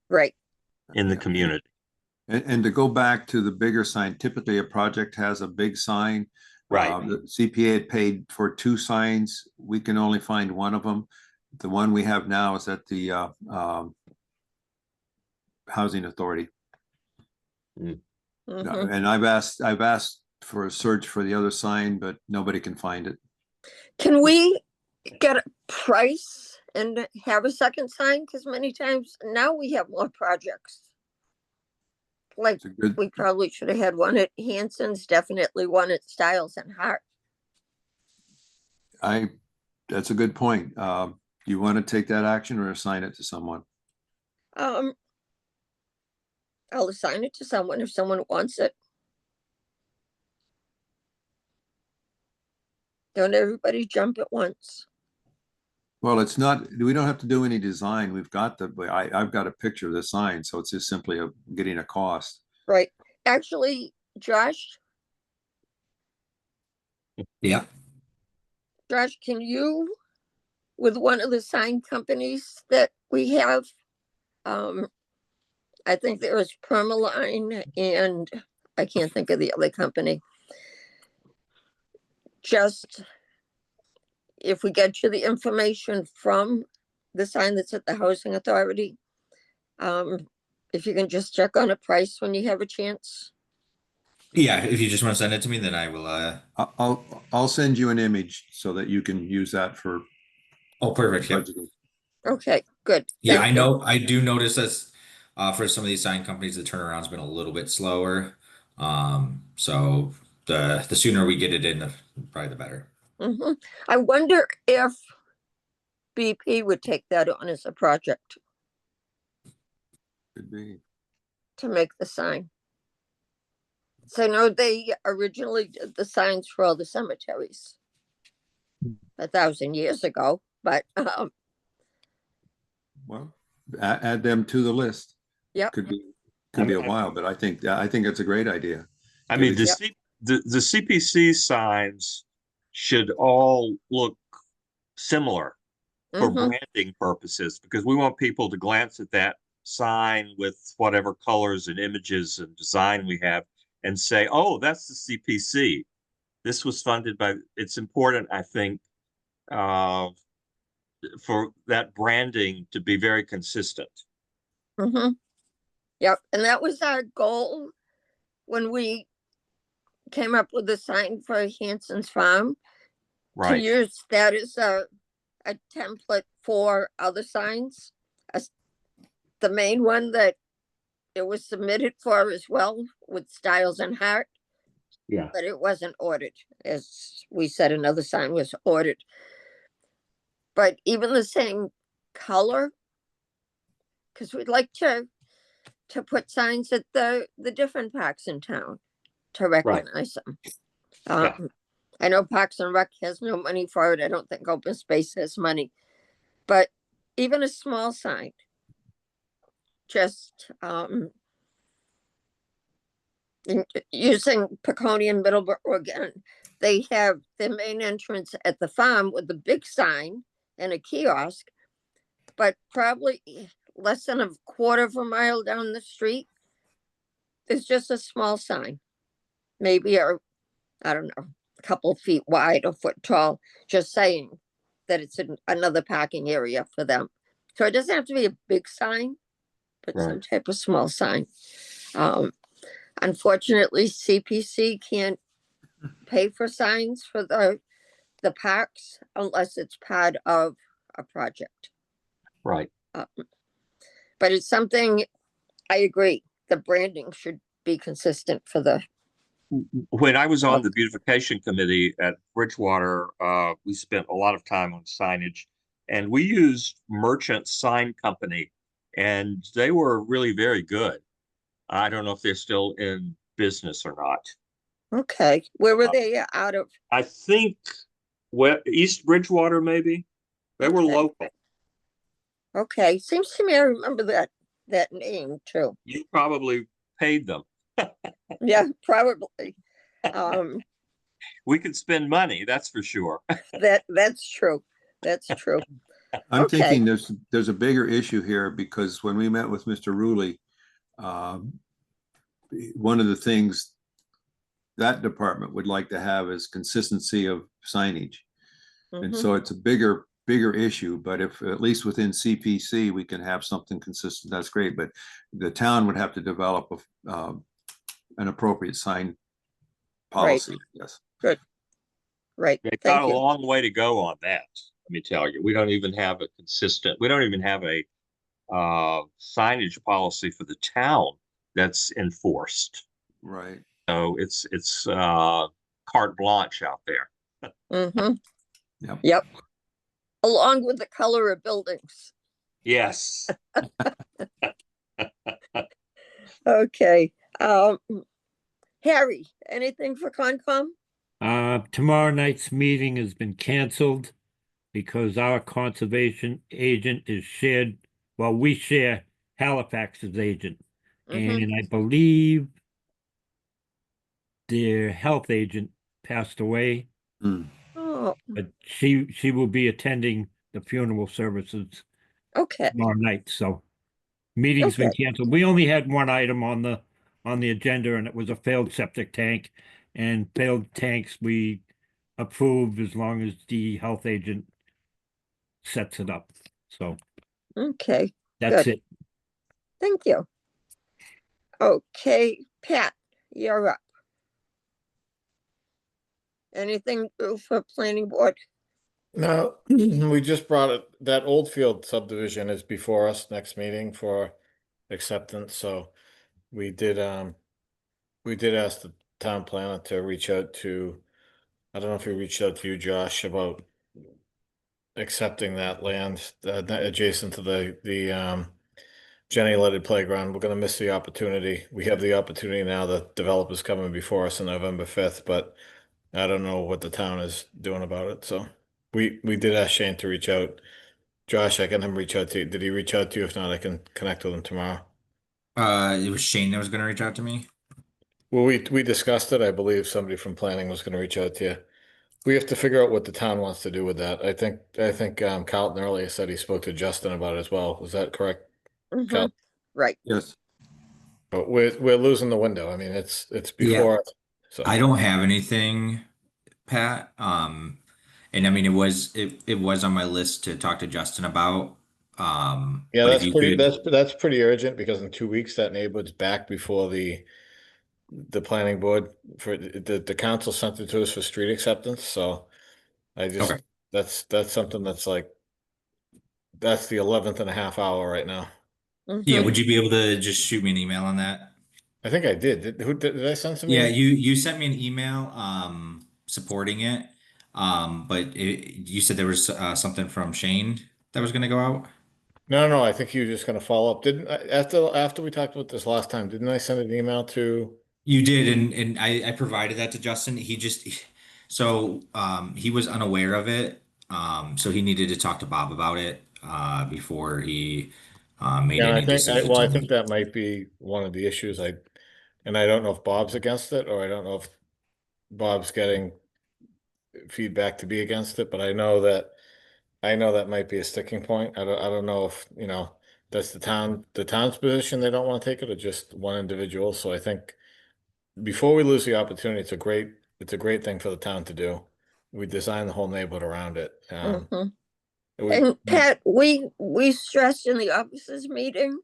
Right. in the community. And to go back to the bigger sign, typically a project has a big sign. Right. The CPA had paid for 2 signs. We can only find one of them. The one we have now is at the Housing Authority. And I've asked for a search for the other sign, but nobody can find it. Can we get a price and have a second sign? Because many times now we have more projects. Like we probably should have had one at Hanson's, definitely one at Stiles and Hart. That's a good point. You want to take that action or assign it to someone? I'll assign it to someone if someone wants it. Don't everybody jump at once. Well, it's not, we don't have to do any design. We've got I've got a picture of the sign, so it's just simply getting a cost. Right. Actually, Josh, Yeah. can you, with one of the sign companies that we have, I think there was Permaline and I can't think of the other company. Just if we get you the information from the sign that's at the Housing Authority, if you can just check on a price when you have a chance. Yeah, if you just want to send it to me, then I will. I'll send you an image so that you can use that for. Oh, perfect. Yeah. Budgeting. Okay, good. Yeah, Thank I you. know. I do notice this for some of these sign companies, the turnaround's been a little bit slower. So the sooner we get it in, probably the better. I wonder if BP would take that on as a project Could be. to make the sign. So I know they originally did the signs for all the cemeteries 1,000 years ago, but Well, add them to the list. yeah, Could be a while, but I think it's a great idea. I mean, Yep. the CPC signs should all look similar for Mhm. branding purposes, because we want people to glance at that sign with whatever colors and images and design we have and say, oh, that's the CPC. This was funded by, it's important, I think, uh, for that branding to be very consistent. Mhm. Yep, and that was our goal when we came up with the sign for Hanson's Farm, to Right, use that as a template for other signs. As the main one that it was submitted for as well with Styles and Hart, yeah, but it wasn't ordered. As we said, another sign was ordered. But even the same color, because we'd like to put signs at the different parks in town to recognize them. Yeah. I know Parks and Rec has no money for it. I don't think Open Space has money, but even a small sign, just using Peconi and Middleborough again, they have their main entrance at the farm with the big sign and a kiosk, but probably less than a quarter of a mile down the street, there's just a small sign, maybe I don't know, a couple of feet wide, a foot tall, just saying that it's another parking area for them. So it doesn't have to be a big sign, but some Right. type of small sign. Um, Unfortunately, CPC can't pay for signs for the parks unless it's part of a project. right. But it's something, I agree, the branding should be consistent for the, When I was on the beautification committee at Bridgewater, we spent a lot of time on signage, and we used Merchant Sign Company, and they were really very good. I don't know if they're still in business or not. okay, where were they out of? I think East Bridgewater, maybe. They were Okay. local. Okay, seems to me I remember that name too. You probably paid them. Yeah, probably. Um, We could spend money, that's for sure. that's true. That's true. I'm Okay. thinking there's a bigger issue here because when we met with Mr. Ruley, one of the things that department would like to have is consistency of signage. And Mhm. so it's a bigger issue, but if at least within CPC, we can have something consistent, that's great. But the town would have to develop an appropriate sign policy, yes. Good. Right. They've got Thank a you. long way to go on that. Let me tell you, we don't even have a signage policy for the town that's enforced. Right. So it's carte blanche out there. Mm-hmm. Yep. Yep. Along with the color of buildings. Yes. Okay. Harry, anything for Concom? Tomorrow night's meeting has been canceled because our conservation agent is shared, well, we share Halifax's agent. Mhm. And I believe their health agent passed away, Oh, but she will be attending the funeral services okay. tomorrow night, so meeting's been Okay. canceled. We only had one item on the agenda, and it was a failed septic tank. And failed tanks we approve as long as the health agent sets it up. So Okay. that's Good. it. Thank you. Okay, Pat, you're up. Anything for planning board? No, we just brought it, that Oldfield subdivision is before us next meeting for acceptance, so we did ask the town planner to reach out to, I don't know if he reached out to you, Josh, about accepting that land adjacent to the Jenny Lidded Playground. We're gonna miss the opportunity. We have the opportunity now, the developer's coming before us on November 5th, but I don't know what the town is doing about it, so we did ask Shane to reach out. Josh, I can have him reach out to you. Did he reach out to you? If not, I can connect with him tomorrow. It was Shane that was gonna reach out to me. Well, we discussed it. I believe somebody from planning was gonna reach out to you. We have to figure out what the town wants to do with that. I think Carlton earlier said he spoke to Justin about it as well. Was that correct? Mhm. Cal- Right. Yes. But we're losing the window. I mean, it's Yeah. before, so. I don't have anything, Pat. And I mean, it was on my list to talk to Justin about. Yeah, But if that's you pretty, could, that's pretty urgent because in 2 weeks that neighborhood's back before the planning board for the council sent it to us for street acceptance, so I just, okay. that's something that's like, that's the 11th and a half hour right now. Yeah, Mhm. would you be able to just shoot me an email on that? I think I did. Did I send some? Yeah, email? you sent me an email supporting it. But you said there was something from Shane that was going to go out. No, I think you were just gonna follow up. Didn't I, after we talked about this last time, didn't I send an email to? You did, and I provided that to Justin. He was unaware of it. So he needed to talk to Bob about it before he made Yeah, any decisions I on think it. that might be one of the issues. And I don't know if Bob's against it or I don't know if Bob's getting feedback to be against it, but I know that might be a sticking point. I don't know if, that's the town's position. They don't want to take it or just one individual. So I think before we lose the opportunity, it's a great thing for the town to do. We designed the whole neighborhood around it. Mhm. We, And Pat, we stressed in the officers meeting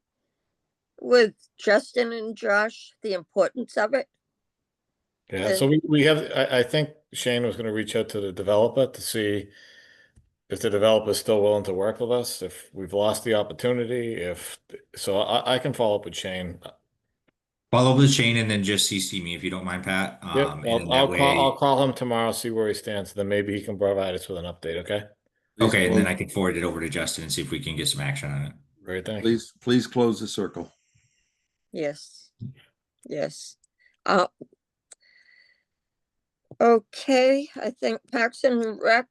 with Justin and Josh the importance of it. yeah, so we have, I think Shane was gonna reach out to the developer to see if the developer is still willing to work with us, if we've lost the opportunity, so I can follow up with Shane. Follow up with Shane and then just CC me if you don't mind, Pat. Yep, And then that I'll way, call him tomorrow, see where he stands, then maybe he can provide us with an update, okay? Please okay, and then close, I can forward it over to Justin and see if we can get some action on it. Great, thank you. please close the circle. Yes. Yes. Uh, okay, I think Parks and Rec,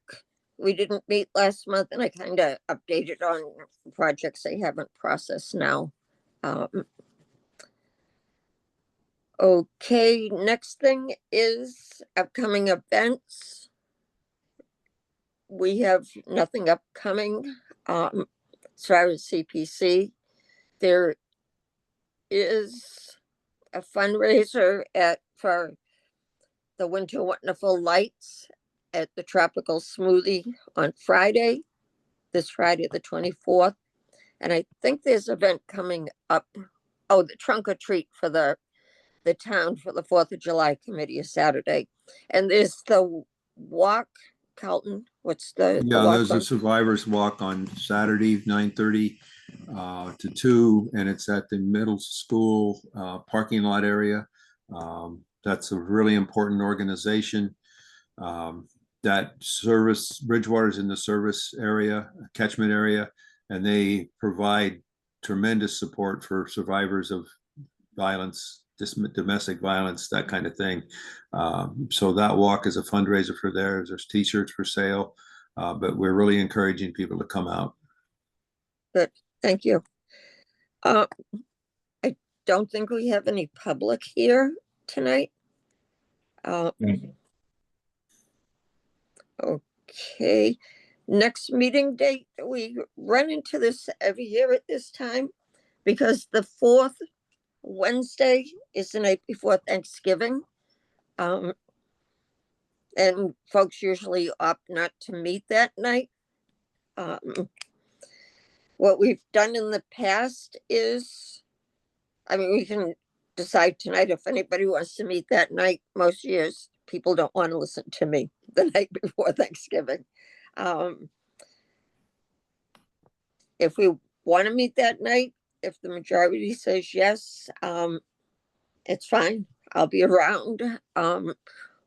we didn't meet last month and I kind of updated on projects they haven't processed now. Okay, next thing is upcoming events. We have nothing upcoming as far as CPC. There is a fundraiser for the Winter Wonderful Lights at the Tropical Smoothie on Friday, this Friday, the 24th. And I think there's an event coming up. Oh, the trunk or treat for the town for the 4th of July committee is Saturday. And there's the walk, Carlton. What's the Yeah, walk there's a on? survivors walk on Saturday, 9:30 to 2, and it's at the middle school parking lot area. That's a really important organization. That service, Bridgewater's in the service area, catchment area, and they provide tremendous support for survivors of violence, domestic violence, that kind of thing. So that walk is a fundraiser for theirs. There's t-shirts for sale, but we're really encouraging people to come out. Good, thank you. I don't think we have any public here tonight. Okay, next meeting date, we run into this every year at this time because the 4th Wednesday is the night before Thanksgiving. And folks usually opt not to meet that night. What we've done in the past is, I mean, we can decide tonight if anybody wants to meet that night. Most years, people don't want to listen to me the night before Thanksgiving. If we want to meet that night, if the majority says yes, it's fine. I'll be around.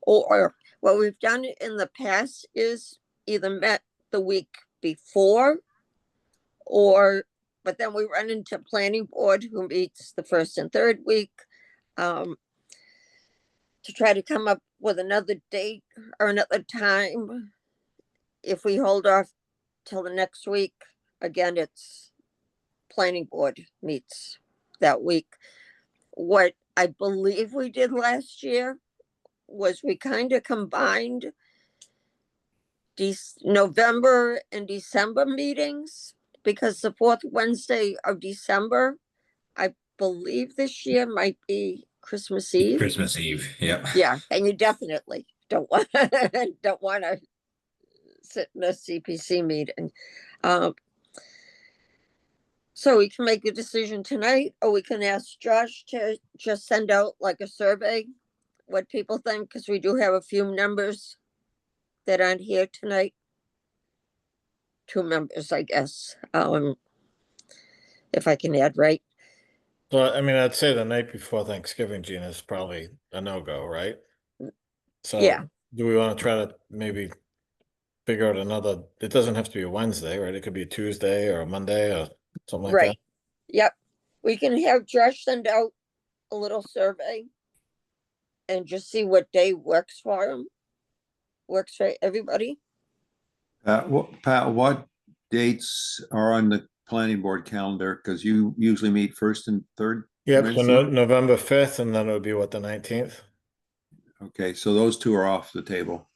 Or what we've done in the past is either met the week before but then we run into planning board who meets the first and third week to try to come up with another date or another time. If we hold off till the next week, again, it's planning board meets that week. What I believe we did last year was we kind of combined November and December meetings because the fourth Wednesday of December, I believe this year might be Christmas Eve. Christmas Eve. Yep. Yeah, and you definitely don't want don't want to sit in a CPC meeting. So we can make a decision tonight, or we can ask Josh to just send out like a survey, what people think, because we do have a few members that aren't here tonight. 2 members, I guess, if I can add, right? So, I mean, I'd say the night before Thanksgiving, Gina, is probably a no-go, right? So, Yeah. do we want to try to maybe figure out another, it doesn't have to be a Wednesday, right? It could be a Tuesday or a Monday or something like that. Right. Yep. We can have Josh send out a little survey and just see what day works for him. Works for everybody. Pat, what dates are on the planning board calendar? Because you usually meet first and third. Yep, so Wednesday? November 5th, and then it would be what, the 19th? Okay, so those two are off the table.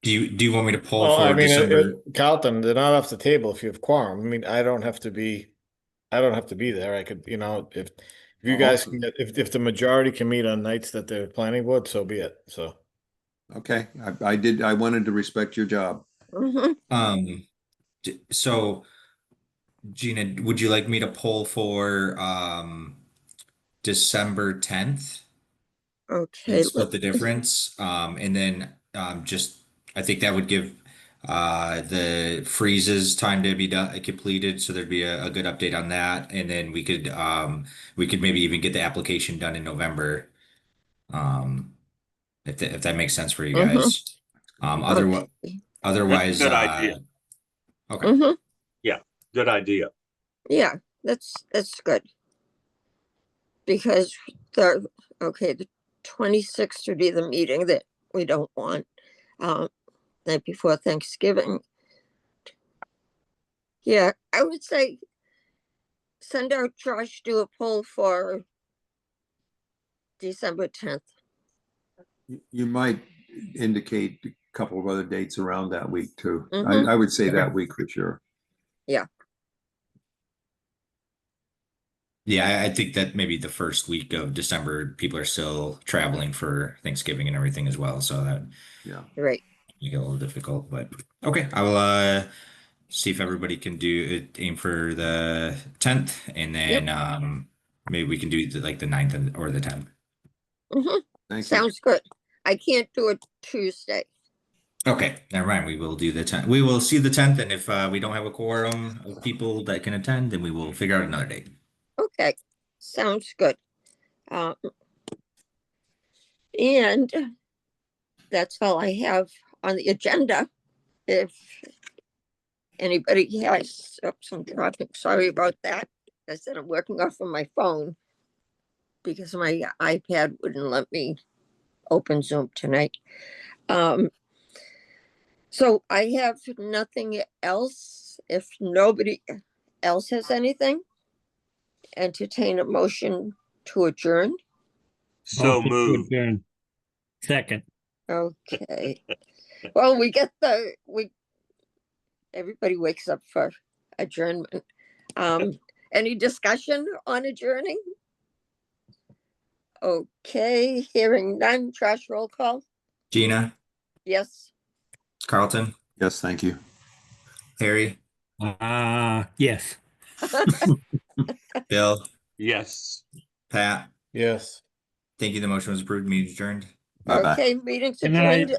Do you want me to pull Well, for I mean, December? Carlton, they're not off the table if you have quorum. I mean, I don't have to be there. I could, if you guys can get, if the majority can meet on nights that they're planning board, so be it, so. Okay, I wanted to respect your job. Mhm. So Gina, would you like me to pull for December 10th Okay. and split the difference? And then just I think that would give the freezes time to be done completed, so there'd be a good update on that, and then we could maybe even get the application done in November. If that makes sense for you Mhm. guys. Otherwise, Okay. otherwise, Good idea. okay. Mhm. Good idea. Yeah, that's good. Because the 26th would be the meeting that we don't want. Night before Thanksgiving. Yeah, I would say send out Josh, do a poll for December 10th. You might indicate a couple of other dates around that week too. Mhm. I would say Okay. that week for sure. Yeah, I think that maybe the first week of December, people are still traveling for Thanksgiving and everything as well, so that Yeah. Right. make it a little difficult. But okay, I will see if everybody can do it, aim for the 10th, and then maybe we can do like the 9th or the 10th. Mhm. Thank you. Sounds good. I can't do it Tuesday. Okay, never mind. We will do the 10th. We will see the 10th, and if we don't have a quorum of people that can attend, then we will figure out another date. Okay, sounds good. And that's all I have on the agenda. If anybody has some traffic, sorry about that. I said I'm working off of my phone because my iPad wouldn't let me open Zoom tonight. So I have nothing else. If nobody else has anything, entertain a motion to adjourn. So Motion to moved. adjourn. Second. Okay. Well, everybody wakes up for adjournment. Any discussion on adjourning? Okay, hearing none. Trash roll call. Gina, Yes. Carlton, Yes, thank you. Harry, Yes. Bill, Yes. Pat. Yes. Thank you. The motion was approved. Meeting adjourned. Bye-bye. Okay, meeting's Good night. adjourned